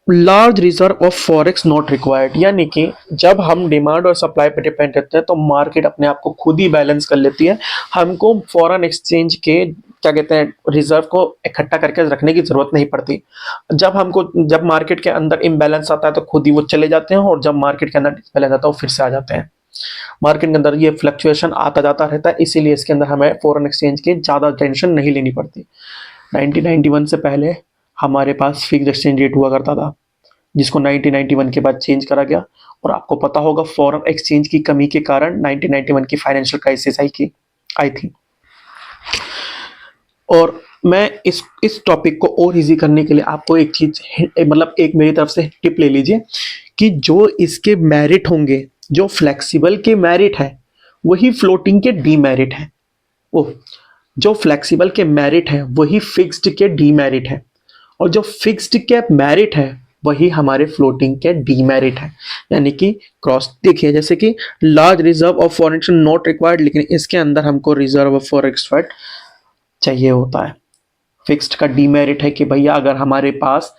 Large reserve of forex not required, यानी कि जब हम डिमांड और सप्लाई पर डिपेंड रहते हैं तो मार्केट अपने आप को खुद ही बैलेंस कर लेती है, हमको फॉरेन एक्सचेंज के क्या कहते हैं रिजर्व को इकट्ठा करके रखने की जरूरत नहीं पड़ती। जब मार्केट के अंदर इम्बैलेंस आता है तो खुद ही वो चले जाते हैं, और जब मार्केट के अंदर डिसबैलेंस आता है वो फिर से आ जाते हैं। मार्केट के अंदर ये फ्लक्चुएशन आता जाता रहता है, इसीलिए इसके अंदर हमें फॉरेन एक्सचेंज की ज़्यादा टेंशन नहीं लेनी पड़ती। 1991 से पहले हमारे पास फिक्स्ड एक्सचेंज रेट हुआ करता था, जिसको 1991 के बाद चेंज करा गया, और आपको पता होगा फॉरेन एक्सचेंज की कमी के कारण 1991 की फाइनेंशियल क्राइसिस आई थी। और मैं इस टॉपिक को और इजी करने के लिए आपको एक चीज, मतलब एक मेरी तरफ से टिप ले लीजिए कि जो इसके मेरिट होंगे, जो फ्लेक्सिबल के मेरिट है वही फ्लोटिंग के डीमेरिट है, वो जो फ्लेक्सिबल के मेरिट है वही फिक्स्ड के डीमेरिट है, और जो फिक्स्ड के मेरिट है वही हमारे फ्लोटिंग के डीमेरिट है। यानी कि क्रॉस देखिए, जैसे कि large reserve of foreign exchange not required, लेकिन इसके अंदर हमको रिजर्व ऑफ फॉरेन एक्सचेंज चाहिए होता है। फिक्स्ड का डीमेरिट है कि भैया अगर हमारे पास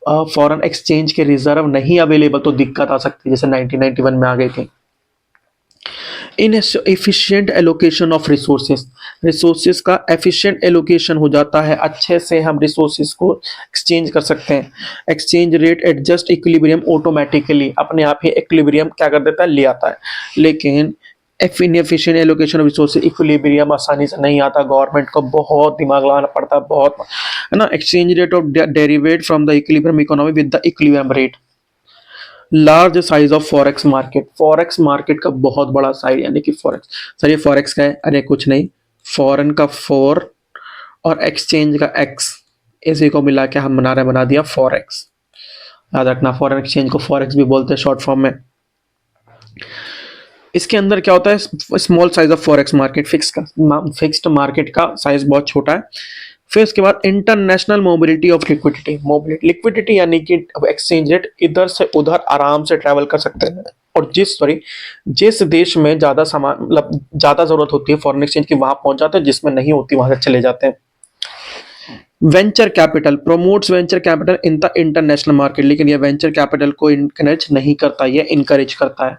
फॉरेन एक्सचेंज के रिजर्व नहीं अवेलेबल तो दिक्कत आ सकती है, जैसे 1991 में आ गई थी। इन एफिशिएंट एलोकेशन ऑफ रिसोर्सेस का एफिशिएंट एलोकेशन हो जाता है, अच्छे से हम रिसोर्सेस को एक्सचेंज कर सकते हैं। Exchange rate adjust equilibrium automatically, अपने आप ही इक्विलिब्रियम क्या कर देता है, ले आता है। लेकिन inefficient allocation of resources, equilibrium आसानी से नहीं आता, गवर्नमेंट को बहुत दिमाग लगाना पड़ता है, बहुत है ना। Exchange rate of derivative from the equilibrium economy with the equilibrium rate. Large size of forex market, forex market का बहुत बड़ा साइज, यानी कि फॉरेक्स, सर ये फॉरेक्स का है, अरे कुछ नहीं, फॉरेन का फोर और एक्सचेंज का एक्स, इसी को मिला के हम बना दिया फॉरेक्स। याद रखना, फॉरेन एक्सचेंज को फॉरेक्स भी बोलते हैं शॉर्ट फॉर्म में। इसके अंदर क्या होता है, small size of forex market, fixed market का साइज बहुत छोटा है। फिर उसके बाद इंटरनेशनल मोबिलिटी ऑफ लिक्विडिटी यानी कि एक्सचेंज रेट इधर से उधर आराम से ट्रैवल कर सकते हैं, और जिस देश में ज्यादा सामान, मतलब ज्यादा जरूरत होती है फॉरेन एक्सचेंज की, वहां पहुंच जाते हैं, जिसमें नहीं होती वहां से चले जाते हैं। Venture capital promotes venture capital in the international market, लेकिन यह वेंचर कैपिटल को इनकरेज नहीं करता, यह इनकरेज करता है।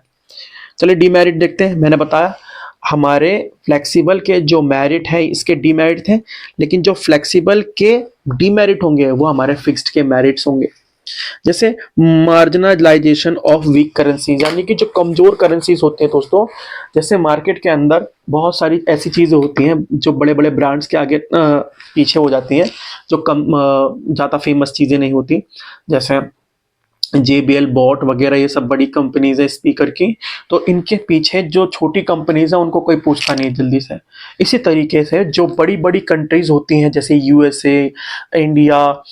चलिए डीमेरिट देखते हैं। मैंने बताया हमारे फ्लेक्सिबल के जो मेरिट है इसके डीमेरिट थे, लेकिन जो फ्लेक्सिबल के डीमेरिट होंगे वो हमारे फिक्स्ड के मेरिट्स होंगे। जैसे मार्जिनलाइजेशन ऑफ वीक करेंसीज, यानी कि जो कमजोर करेंसीज होते हैं दोस्तों, जैसे मार्केट के अंदर बहुत सारी ऐसी चीजें होती हैं जो बड़े बड़े ब्रांड्स के आगे पीछे हो जाती हैं, जो कम ज़्यादा फेमस चीजें नहीं होती, जैसे JBL बॉट वगैरह, ये सब बड़ी कंपनीज है स्पीकर की, तो इनके पीछे जो छोटी कंपनीज है उनको कोई पूछता नहीं जल्दी से। इसी तरीके से जो बड़ी बड़ी कंट्रीज होती हैं जैसे USA, इंडिया,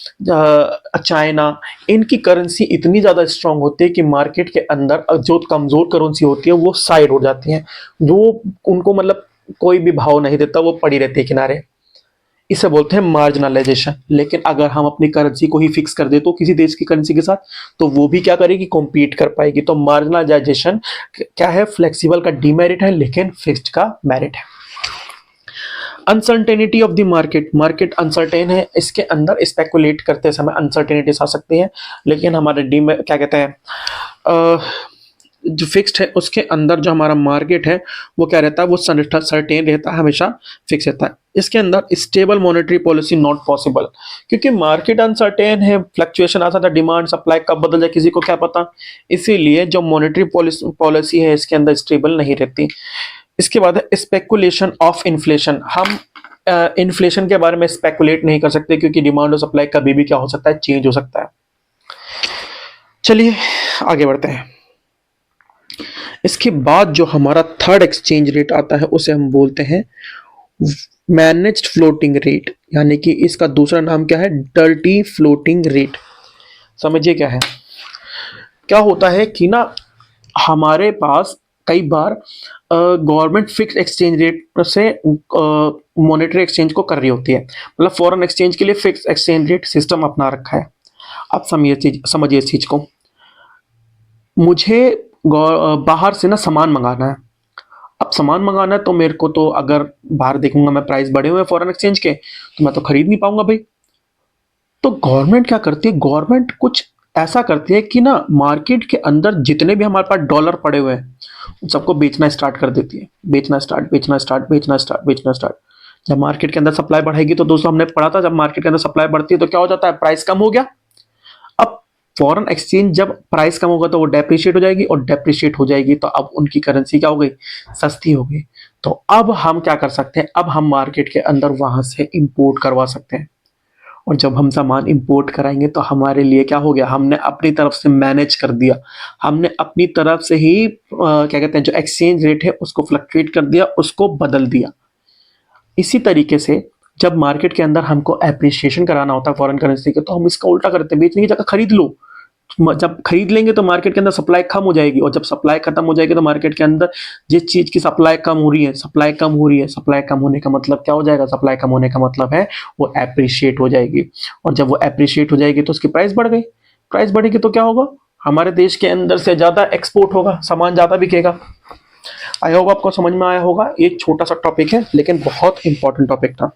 चाइना, इनकी करेंसी इतनी ज़्यादा स्ट्रांग होती है कि मार्केट के अंदर जो कमज़ोर करेंसी होती है वो साइड हो जाती हैं, जो उनको मतलब कोई भी भाव नहीं देता, वो पड़ी रहती है किनारे। इसे बोलते हैं मार्जिनलाइजेशन। लेकिन अगर हम अपनी करेंसी को ही फिक्स कर दे तो किसी देश की करेंसी के साथ, तो वो भी क्या करेगी, कॉम्पीट कर पाएगी। तो मार्जिनलाइजेशन क्या है, फ्लेक्सिबल का डीमेरिट है लेकिन फिक्स्ड का मेरिट है। Uncertainty of the market, market uncertain है, इसके अंदर स्पेकुलेट करते समय अनसर्टेनिटीज आ सकती है, लेकिन हमारे डी में क्या कहते हैं जो फिक्स्ड है उसके अंदर जो हमारा मार्केट है वो क्या रहता है, वो सर्टेन रहता है, हमेशा फिक्स रहता है। इसके अंदर stable monetary policy not possible, क्योंकि मार्केट अनसर्टेन है, फ्लक्चुएशन आता था, डिमांड सप्लाई कब बदल जाए किसी को क्या पता, इसीलिए जो मॉनेटरी पॉलिसी है इसके अंदर स्टेबल नहीं रहती। इसके बाद है स्पेकुलेशन ऑफ इन्फ्लेशन, हम इन्फ्लेशन के बारे में स्पेकुलेट नहीं कर सकते, क्योंकि डिमांड और सप्लाई कभी भी क्या हो सकता है, चेंज हो सकता है। चलिए आगे बढ़ते हैं। इसके बाद जो हमारा थर्ड एक्सचेंज रेट आता है उसे हम बोलते हैं मैनेज्ड फ्लोटिंग रेट, यानी कि इसका दूसरा नाम क्या है, डर्टी फ्लोटिंग रेट। समझिए क्या है, क्या होता है कि ना हमारे पास कई बार गवर्नमेंट फिक्स एक्सचेंज रेट से मॉनेटरी एक्सचेंज को कर रही होती है, मतलब फॉरेन एक्सचेंज के लिए फिक्स एक्सचेंज रेट सिस्टम अपना रखा है। अब समझिए इस चीज को, मुझे बाहर से ना सामान मंगाना है। अब सामान मंगाना है तो मेरे को तो अगर बाहर देखूंगा मैं प्राइस बढ़े हुए फॉरेन एक्सचेंज के, तो मैं तो खरीद नहीं पाऊंगा भाई। तो गवर्नमेंट क्या करती है, गवर्नमेंट कुछ ऐसा करती है कि ना मार्केट के अंदर जितने भी हमारे पास डॉलर पड़े हुए हैं उन सबको बेचना स्टार्ट कर देती है, बेचना स्टार्ट, बेचना स्टार्ट, बेचना स्टार्ट, बेचना स्टार्ट। जब मार्केट के अंदर सप्लाई बढ़ेगी तो दोस्तों हमने पढ़ा था, जब मार्केट के अंदर सप्लाई बढ़ती है तो क्या हो जाता है, प्राइस कम हो गया। अब फॉरेन एक्सचेंज जब प्राइस कम होगा तो वो डेप्रिशिएट हो जाएगी, और डेप्रिशिएट हो जाएगी तो अब उनकी करेंसी क्या हो गई, सस्ती हो गई। तो अब हम क्या कर सकते हैं, अब हम मार्केट के अंदर वहां से इंपोर्ट करवा सकते हैं, और जब हम सामान इंपोर्ट कराएंगे तो हमारे लिए क्या हो गया, हमने अपनी तरफ से मैनेज कर दिया, हमने अपनी तरफ से ही क्या कहते हैं जो एक्सचेंज रेट है उसको फ्लक्चुएट कर दिया, उसको बदल दिया। इसी तरीके से जब मार्केट के अंदर हमको एप्रिसिएशन कराना होता है फॉरेन करेंसी के, तो हम इसका उल्टा करते हैं, बेचने की जगह खरीद लो। जब खरीद लेंगे तो मार्केट के अंदर सप्लाई कम हो जाएगी, और जब सप्लाई खत्म हो जाएगी तो मार्केट के अंदर जिस चीज की सप्लाई कम हो रही है, सप्लाई कम हो रही है, सप्लाई कम होने का मतलब क्या हो जाएगा, सप्लाई कम होने का मतलब है वो एप्रिशिएट हो जाएगी, और जब वो एप्रिशिएट हो जाएगी तो उसकी प्राइस बढ़ गई, प्राइस बढ़ेगी तो क्या होगा, हमारे देश के अंदर से ज्यादा एक्सपोर्ट होगा, सामान ज्यादा बिकेगा। आई होप आपको समझ में आया होगा, एक छोटा सा टॉपिक है लेकिन बहुत इंपॉर्टेंट टॉपिक था।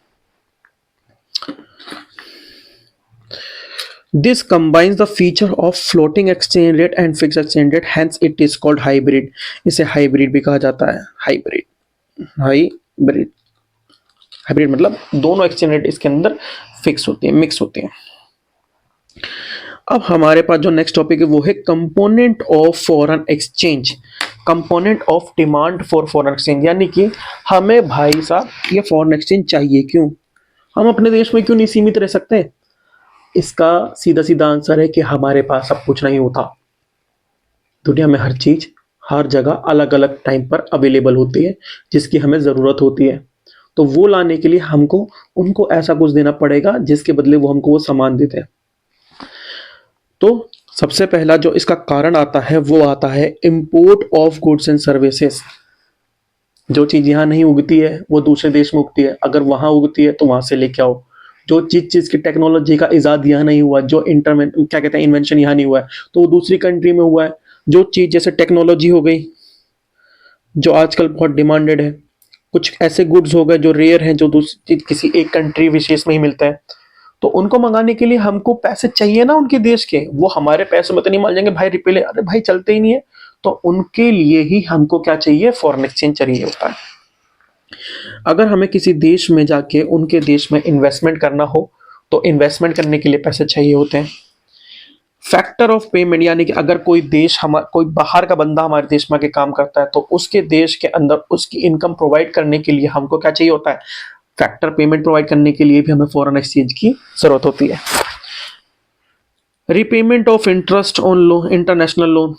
This combines the feature of floating exchange rate and fixed exchange rate, hence it is called hybrid। इसे हाइब्रिड भी कहा जाता है, हाइब्रिड, हाइब्रिड, हाइब्रिड मतलब दोनों एक्सचेंज रेट इसके अंदर फिक्स होती है, मिक्स होती है। अब हमारे पास जो नेक्स्ट टॉपिक है वो है component of foreign exchange, component of demand for foreign exchange, यानी कि हमें भाई साहब ये फॉरेन एक्सचेंज चाहिए क्यों, हम अपने देश में क्यों नहीं सीमित रह सकते। इसका सीधा सीधा आंसर है कि हमारे पास सब कुछ नहीं होता, दुनिया में हर चीज हर जगह अलग अलग टाइम पर अवेलेबल होती है जिसकी हमें ज़रूरत होती है, तो वो लाने के लिए हमको उनको ऐसा कुछ देना पड़ेगा जिसके बदले वो हमको वो सामान देते हैं। तो सबसे पहला जो इसका कारण आता है वो आता है import of goods and services. जो चीज यहाँ नहीं उगती है वो दूसरे देश में उगती है, अगर वहां उगती है तो वहां से लेके आओ। जो चीज की टेक्नोलॉजी का इजाद यहाँ नहीं हुआ, जो क्या कहते हैं इन्वेंशन यहाँ नहीं हुआ है तो वो दूसरी कंट्री में हुआ है। जो चीज जैसे टेक्नोलॉजी हो गई जो आजकल बहुत डिमांडेड है, कुछ ऐसे गुड्स हो गए जो रेयर हैं, जो दूसरी किसी एक कंट्री विशेष में ही मिलता है, तो उनको मंगाने के लिए हमको पैसे चाहिए ना उनके देश के, वो हमारे पैसों में तो नहीं मान जाएंगे भाई रिपेले, अरे भाई चलते ही नहीं है, तो उनके लिए ही हमको क्या चाहिए, फॉरेन एक्सचेंज चाहिए होता है। अगर हमें किसी देश में जाके उनके देश में इन्वेस्टमेंट करना हो तो इन्वेस्टमेंट करने के लिए पैसे चाहिए होते हैं। फैक्टर ऑफ पेमेंट, यानी कि अगर कोई देश कोई बाहर का बंदा हमारे देश में आके काम करता है तो उसके देश के अंदर उसकी इनकम प्रोवाइड करने के लिए हमको क्या चाहिए होता है, फैक्टर पेमेंट प्रोवाइड करने के लिए भी हमें फॉरेन एक्सचेंज की जरूरत होती है। Repayment of interest on loan, international loan,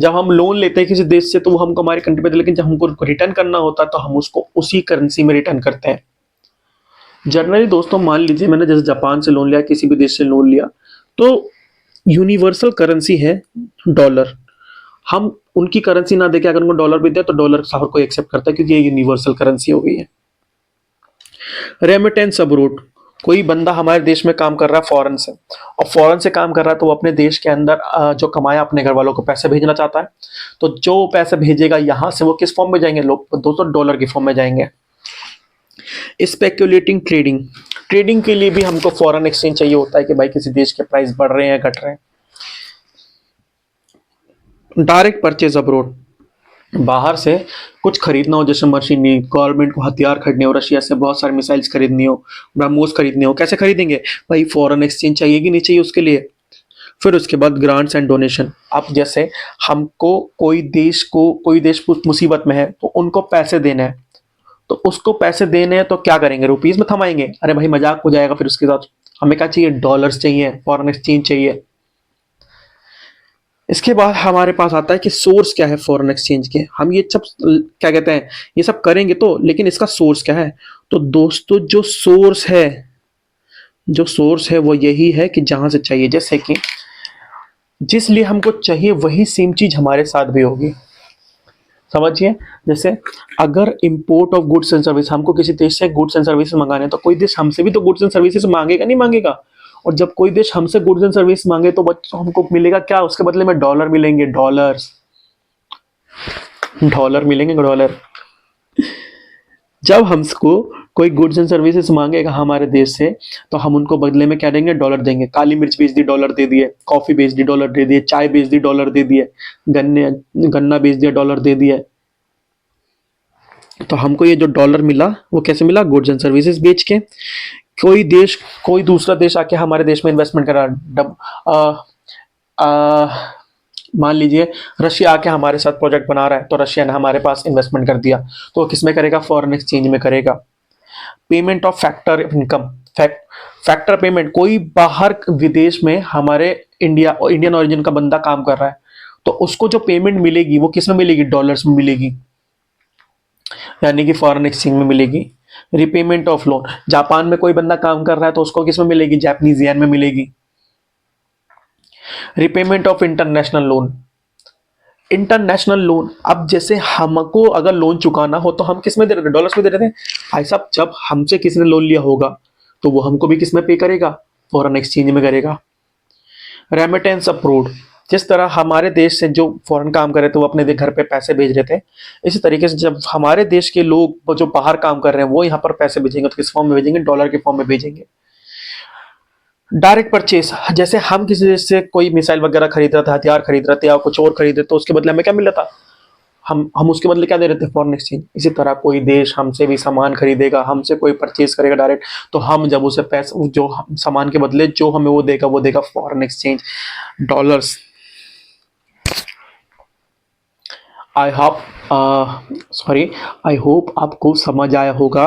जब हम लोन लेते हैं किसी देश से तो वो हमको हमारी कंट्री पे, लेकिन जब हमको रिटर्न करना होता है तो हम उसको उसी करेंसी में रिटर्न करते हैं। जनरली दोस्तों मान लीजिए मैंने जैसे जापान से लोन लिया, किसी भी देश से लोन लिया, तो यूनिवर्सल करेंसी है डॉलर, हम उनकी करेंसी ना देके अगर उनको डॉलर भी दे तो डॉलर हर कोई एक्सेप्ट करता है क्योंकि ये यूनिवर्सल करेंसी हो गई है। रेमिटेंस अब्रोड, कोई बंदा हमारे देश में काम कर रहा है फॉरेन से, और फॉरेन से काम कर रहा है तो वो अपने देश के अंदर जो कमाया अपने घर वालों को पैसे भेजना चाहता है, तो जो पैसे भेजेगा यहाँ से वो किस फॉर्म में जाएंगे, लोग दोस्तों डॉलर के फॉर्म में जाएंगे। स्पेक्युलेटिंग ट्रेडिंग, ट्रेडिंग के लिए भी हमको फॉरेन एक्सचेंज चाहिए होता है कि भाई किसी देश के प्राइस बढ़ रहे हैं घट रहे हैं। डायरेक्ट परचेज अब्रोड, बाहर से कुछ खरीदना हो, जैसे मशीनरी, गवर्नमेंट को हथियार खरीदने हो, रशिया से बहुत सारे मिसाइल्स खरीदनी हो, ब्रह्मोस खरीदने हो, कैसे खरीदेंगे भाई? फॉरेन एक्सचेंज चाहिए कि नहीं चाहिए उसके लिए। फिर उसके बाद ग्रांट्स एंड डोनेशन, अब जैसे हमको कोई देश मुसीबत में है तो उनको पैसे देना है, तो उसको पैसे देने हैं तो क्या करेंगे? रुपीज में थमाएंगे? अरे भाई मजाक हो जाएगा। फिर उसके साथ हमें क्या चाहिए? डॉलर्स चाहिए, फॉरेन एक्सचेंज चाहिए। इसके बाद हमारे पास आता है कि सोर्स क्या है फॉरेन एक्सचेंज के। हम ये सब क्या कहते हैं, ये सब करेंगे तो, लेकिन इसका सोर्स क्या है? तो दोस्तों जो सोर्स है वो यही है कि जहां से चाहिए, जैसे कि जिस लिए हमको चाहिए वही सेम चीज हमारे साथ भी होगी। समझिए, जैसे अगर import of goods and service, हमको किसी देश से गुड्स एंड सर्विस मंगाने हैं तो कोई देश हमसे भी तो गुड्स एंड सर्विसेज मांगेगा, नहीं मांगेगा? और जब कोई देश हमसे गुड्स एंड सर्विस मांगे तो बच्चों हमको मिलेगा क्या? उसके बदले में डॉलर मिलेंगे, डॉलर्स, डॉलर मिलेंगे, डॉलर। जब हमको कोई गुड्स एंड सर्विसेज मांगेगा हमारे देश से तो हम उनको बदले में क्या देंगे? डॉलर देंगे। काली मिर्च बेच दी, डॉलर दे दिए। कॉफी बेच दी, डॉलर दे दिए। चाय बेच दी, डॉलर दे दिए। गन्ना बेच दिया, डॉलर दे दिया। तो हमको ये जो डॉलर मिला वो कैसे मिला? गुड्स एंड सर्विसेज बेच के। कोई दूसरा देश आके हमारे देश में इन्वेस्टमेंट करा, मान लीजिए रशिया आके हमारे साथ प्रोजेक्ट बना रहा है तो रशिया ने हमारे पास इन्वेस्टमेंट कर दिया, तो वो किस में करेगा? फॉरेन एक्सचेंज में करेगा। Payment of factor income, factor payment, कोई बाहर विदेश में हमारे इंडियन ओरिजिन का बंदा काम कर रहा है तो उसको जो पेमेंट मिलेगी वो किस में मिलेगी? डॉलर्स में मिलेगी, यानी कि फॉरेन एक्सचेंज में मिलेगी। रिपेमेंट ऑफ लोन, जापान में कोई बंदा काम कर रहा है तो उसको किस में मिलेगी? जापानीज येन में मिलेगी। Repayment of international loan, international loan, अब जैसे हमको अगर लोन चुकाना हो तो हम किस में दे रहे थे? डॉलर्स में दे रहे थे। भाई साहब जब हमसे किसी ने लोन लिया होगा तो वो हमको भी किस में पे करेगा? फॉरेन एक्सचेंज में करेगा। रेमिटेंस अप्रूव्ड, जिस तरह हमारे देश से जो फॉरेन काम कर रहे थे वो अपने घर पे पैसे भेज रहे थे, इसी तरीके से जब हमारे देश के लोग जो बाहर काम कर रहे हैं वो यहाँ पर पैसे भेजेंगे तो किस फॉर्म में भेजेंगे? डॉलर के फॉर्म में भेजेंगे। डायरेक्ट परचेस, जैसे हम किसी देश से कोई मिसाइल वगैरह खरीद रहे थे, हथियार खरीद रहे थे या कुछ और खरीद रहे तो उसके बदले हमें क्या मिल रहा था? हम उसके बदले क्या दे रहे थे? Foreign exchange. इसी तरह कोई देश हमसे भी सामान खरीदेगा, हमसे कोई परचेज करेगा डायरेक्ट, तो हम जब उसे पैसे जो सामान के बदले जो हमें वो देगा फॉरेन एक्सचेंज, डॉलर्स। आई होप आपको समझ आया होगा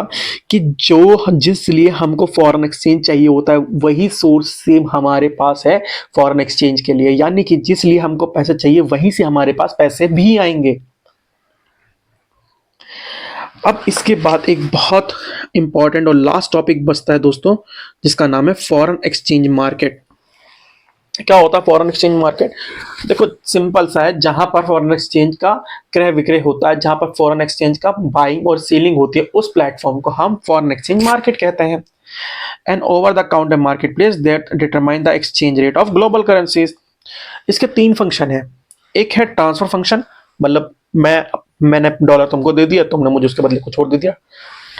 कि जिस लिए हमको फॉरेन एक्सचेंज चाहिए होता है वही सोर्स सेम हमारे पास है फॉरेन एक्सचेंज के लिए, यानी कि जिस लिए हमको पैसे चाहिए वहीं से हमारे पास पैसे भी आएंगे। अब इसके बाद एक बहुत इंपॉर्टेंट और लास्ट टॉपिक बचता है दोस्तों, जिसका नाम है फॉरेन एक्सचेंज मार्केट। क्या होता है फॉरेन एक्सचेंज मार्केट? देखो सिंपल सा है, जहां पर फॉरेन एक्सचेंज का क्रय विक्रय होता है, जहां पर फॉरेन एक्सचेंज का बाइंग और सेलिंग होती है, उस प्लेटफॉर्म को हम फॉरेन एक्सचेंज मार्केट कहते हैं। An over the counter market place that determine the exchange rate of global currencies. इसके 3 फंक्शन है। एक है ट्रांसफर फंक्शन, मतलब मैंने डॉलर तुमको दे दिया, तुमने मुझे उसके बदले कुछ और दे दिया,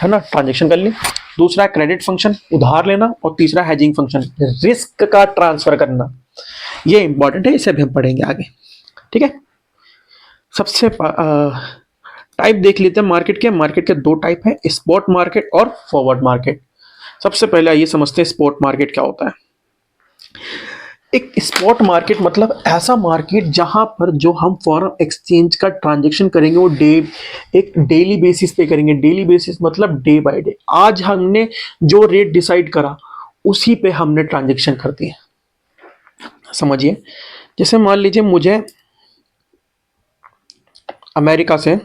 है ना, ट्रांजेक्शन कर ली। दूसरा है क्रेडिट फंक्शन, उधार लेना। और तीसरा हेजिंग फंक्शन, रिस्क का ट्रांसफर करना। ये इंपॉर्टेंट है, इसे भी हम पढ़ेंगे आगे। ठीक है, सबसे टाइप देख लेते हैं मार्केट के। मार्केट के 2 टाइप है, स्पॉट मार्केट और फॉरवर्ड मार्केट। सबसे पहले ये समझते हैं स्पॉट मार्केट क्या होता है। एक स्पॉट मार्केट मतलब ऐसा मार्केट जहां पर जो हम फॉरेन एक्सचेंज का ट्रांजैक्शन करेंगे वो एक डेली बेसिस पे करेंगे। डेली बेसिस मतलब डे बाय डे। आज हमने जो रेट डिसाइड करा उसी पे हमने ट्रांजैक्शन कर दिए। समझिए, जैसे मान लीजिए मुझे अमेरिका से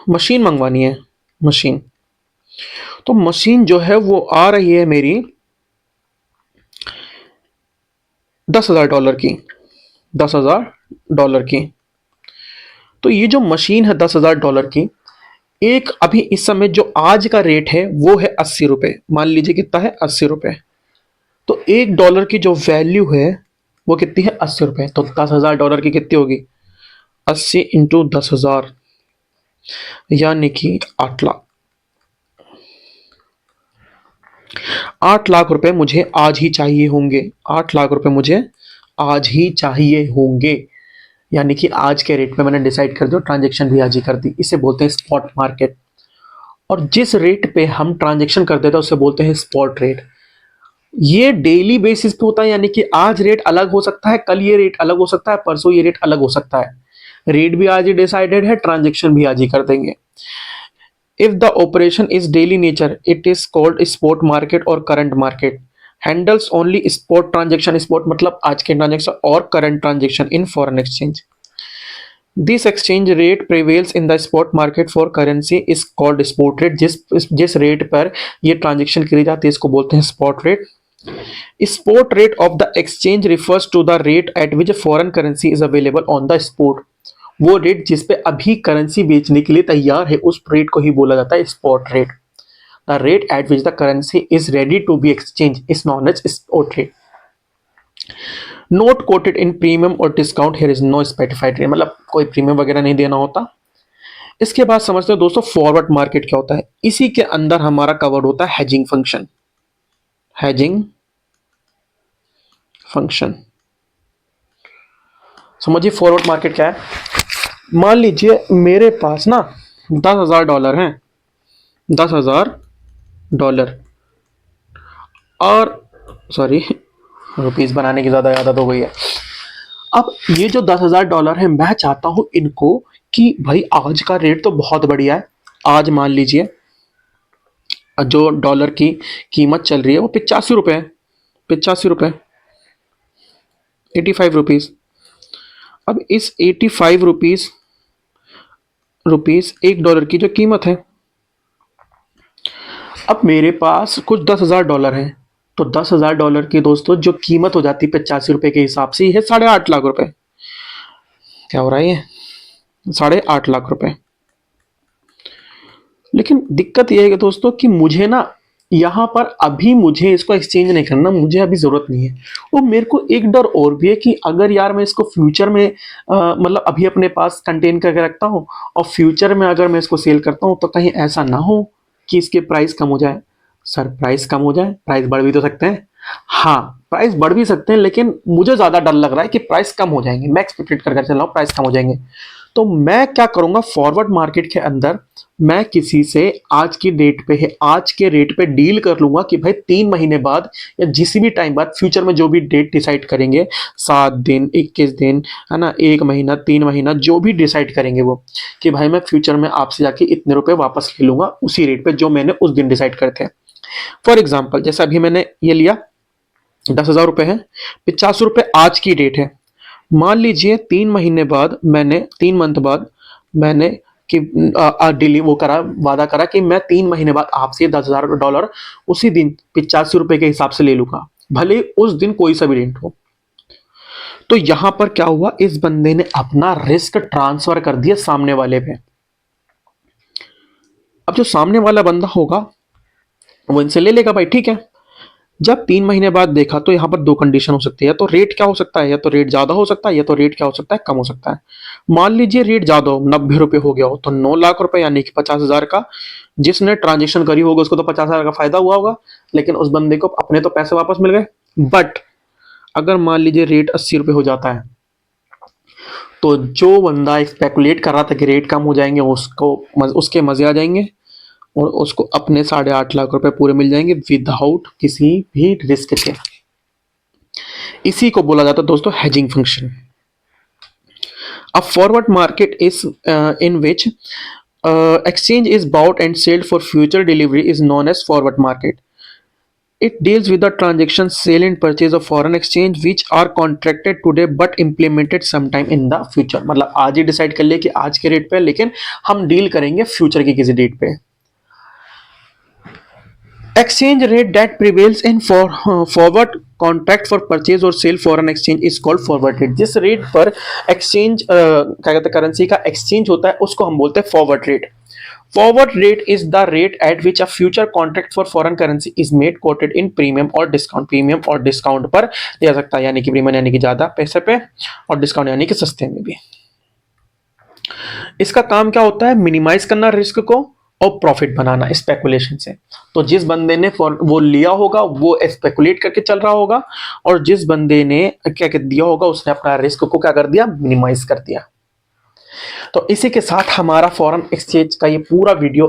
मशीन मंगवानी है। मशीन, तो मशीन जो है वो आ रही है मेरी $10,000 की। $10,000 की। तो ये जो मशीन है $10,000 की, एक अभी इस समय जो आज का रेट है वो है 80 रुपए। मान लीजिए कितना है? 80 रुपए। तो $1 की जो वैल्यू है वो कितनी है? 80 रुपए। तो $10,000 की कितनी होगी? 80 इंटू 10,000, यानी कि 8 लाख। 8 लाख रुपए मुझे आज ही चाहिए होंगे। 8 लाख रुपए मुझे आज ही चाहिए होंगे, यानी कि आज के रेट पे मैंने डिसाइड कर दिया, ट्रांजेक्शन भी आज ही कर दी। इसे बोलते हैं स्पॉट मार्केट। और जिस रेट पे हम ट्रांजेक्शन कर देते हैं उसे बोलते हैं स्पॉट रेट। ये डेली बेसिस पे होता है, यानी कि आज रेट अलग हो सकता है, कल ये रेट अलग हो सकता है, परसों ये रेट अलग हो सकता है। रेट भी आज ही डिसाइडेड है, ट्रांजेक्शन भी आज ही कर देंगे। If the operation is daily nature, it is called spot market or current market. Handles only spot transaction, spot मतलब आज के ट्रांजेक्शन, और current transaction in foreign exchange. This exchange rate prevails in the spot market for currency is called spot rate. जिस rate पर ये transaction करी जाती है इसको बोलते हैं spot rate. Spot rate of the exchange refers to the rate at which foreign currency is available on the spot. वो रेट जिस पे अभी करेंसी बेचने के लिए तैयार है उस रेट को ही बोला जाता है spot rate. The rate at which the currency is ready to be exchange is known as spot rate. Note quoted in premium और discount, here is no specified rate, मतलब कोई प्रीमियम वगैरह नहीं देना होता। इसके बाद समझते हैं दोस्तों फॉरवर्ड मार्केट क्या होता है। इसी के अंदर हमारा कवर्ड होता है हेजिंग फंक्शन। हेजिंग फंक्शन समझिए फॉरवर्ड मार्केट क्या है। मान लीजिए मेरे पास ना $10,000 हैं, $10,000, और सॉरी रुपीस बनाने की ज्यादा आदत हो गई है। अब ये जो $10,000 है मैं चाहता हूं इनको कि भाई आज का रेट तो बहुत बढ़िया है, आज मान लीजिए जो डॉलर की कीमत चल रही है वो 85 रुपए है, 85 रुपए, 85 रुपीज। अब इस 85 रुपीज $1 की जो कीमत है, अब मेरे पास कुछ $10,000 है, तो $10,000 की दोस्तों जो कीमत हो जाती है 85 रुपए के हिसाब से है 8.5 लाख रुपए। क्या हो रहा है ये 8.5 लाख रुपए। लेकिन दिक्कत यह है कि दोस्तों कि मुझे ना यहाँ पर अभी मुझे इसको एक्सचेंज नहीं करना, मुझे अभी जरूरत नहीं है। और मेरे को एक डर और भी है कि अगर यार मैं इसको फ्यूचर में मतलब अभी अपने पास कंटेन करके रखता हूँ और फ्यूचर में अगर मैं इसको सेल करता हूँ तो कहीं ऐसा ना हो कि इसके प्राइस कम हो जाए। सर प्राइस कम हो जाए, प्राइस बढ़ भी तो सकते हैं। हाँ प्राइस बढ़ भी सकते हैं, लेकिन मुझे ज्यादा डर लग रहा है कि प्राइस कम हो जाएंगे। मैं एक्सपेक्टेड कर चल रहा हूँ प्राइस कम हो जाएंगे। तो मैं क्या करूंगा फॉरवर्ड मार्केट के अंदर मैं किसी से आज की डेट पे है, आज के रेट पे डील कर लूंगा कि भाई 3 महीने बाद या जिस भी टाइम बाद फ्यूचर में जो भी डेट डिसाइड करेंगे, 7 दिन, 21 दिन, है ना, 1 महीना, 3 महीना, जो भी डिसाइड करेंगे वो, कि भाई मैं फ्यूचर में आपसे जाके इतने रुपए वापस ले लूंगा उसी रेट पे जो मैंने उस दिन डिसाइड करते हैं। फॉर एग्जाम्पल जैसे अभी मैंने ये लिया, $10,000 है, 85 रुपए आज की डेट है। मान लीजिए 3 महीने बाद मैंने 3 मंथ बाद मैंने कि डिली वो करा, वादा करा कि मैं 3 महीने बाद आपसे $10,000 उसी दिन 85 रुपए के हिसाब से ले लूंगा, भले उस दिन कोई सा भी रेट हो। तो यहां पर क्या हुआ, इस बंदे ने अपना रिस्क ट्रांसफर कर दिया सामने वाले पे। अब जो सामने वाला बंदा होगा वो इनसे ले लेगा भाई, ठीक है। जब 3 महीने बाद देखा तो यहाँ पर दो कंडीशन हो सकती है, या तो रेट क्या हो सकता है, या तो रेट ज्यादा हो सकता है, या तो रेट क्या हो सकता है, कम हो सकता है। मान लीजिए रेट ज्यादा हो, 90 रुपए हो गया हो, तो 9 लाख रुपए यानी कि 50,000 का जिसने ट्रांजेक्शन करी होगा उसको तो 50,000 का फायदा हुआ होगा, लेकिन उस बंदे को अपने तो पैसे वापस मिल गए। बट अगर मान लीजिए रेट 80 रुपए हो जाता है, तो जो बंदा स्पेकुलेट कर रहा था कि रेट कम हो जाएंगे उसको उसके मजे आ जाएंगे और उसको अपने 8.5 लाख रुपए पूरे मिल जाएंगे विदाउट किसी भी रिस्क के। इसी को बोला जाता है दोस्तों हेजिंग फंक्शन। अब forward market is in which exchange is bought and sold for future delivery is known as forward market. It deals with the transaction sale and purchase of foreign exchange which are contracted today but implemented sometime in the future। मतलब आज ही decide कर लिया कि आज के rate पे, लेकिन हम डील करेंगे फ्यूचर की किसी डेट पे। Exchange rate that prevails in forward contract for purchase or sale foreign exchange is called forward rate। जिस रेट पर एक्सचेंज क्या कहते हैं करेंसी का एक्सचेंज होता है उसको हम बोलते हैं forward rate. Forward rate is the rate at which a future contract for foreign currency is made coated in premium और डिस्काउंट। प्रीमियम और डिस्काउंट पर दिया सकता है, यानी कि प्रीमियम यानी कि ज्यादा पैसे पे और डिस्काउंट यानी कि सस्ते में भी। इसका काम क्या होता है, मिनिमाइज करना रिस्क को और प्रॉफिट बनाना स्पेकुलेशन से। तो जिस बंदे ने वो लिया होगा वो स्पेकुलेट करके चल रहा होगा, और जिस बंदे ने क्या कर दिया होगा उसने अपना रिस्क को क्या कर दिया, मिनिमाइज कर दिया। तो इसी के साथ हमारा फॉरेन एक्सचेंज का ये पूरा वीडियो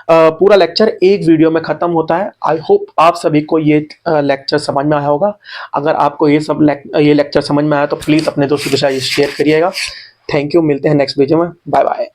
पूरा लेक्चर एक वीडियो में खत्म होता है। आई होप आप सभी को ये लेक्चर समझ में आया होगा। अगर आपको ये लेक्चर समझ में आया तो प्लीज़ अपने दोस्तों के साथ शेयर करिएगा। थैंक यू, मिलते हैं नेक्स्ट वीडियो में। Bye bye.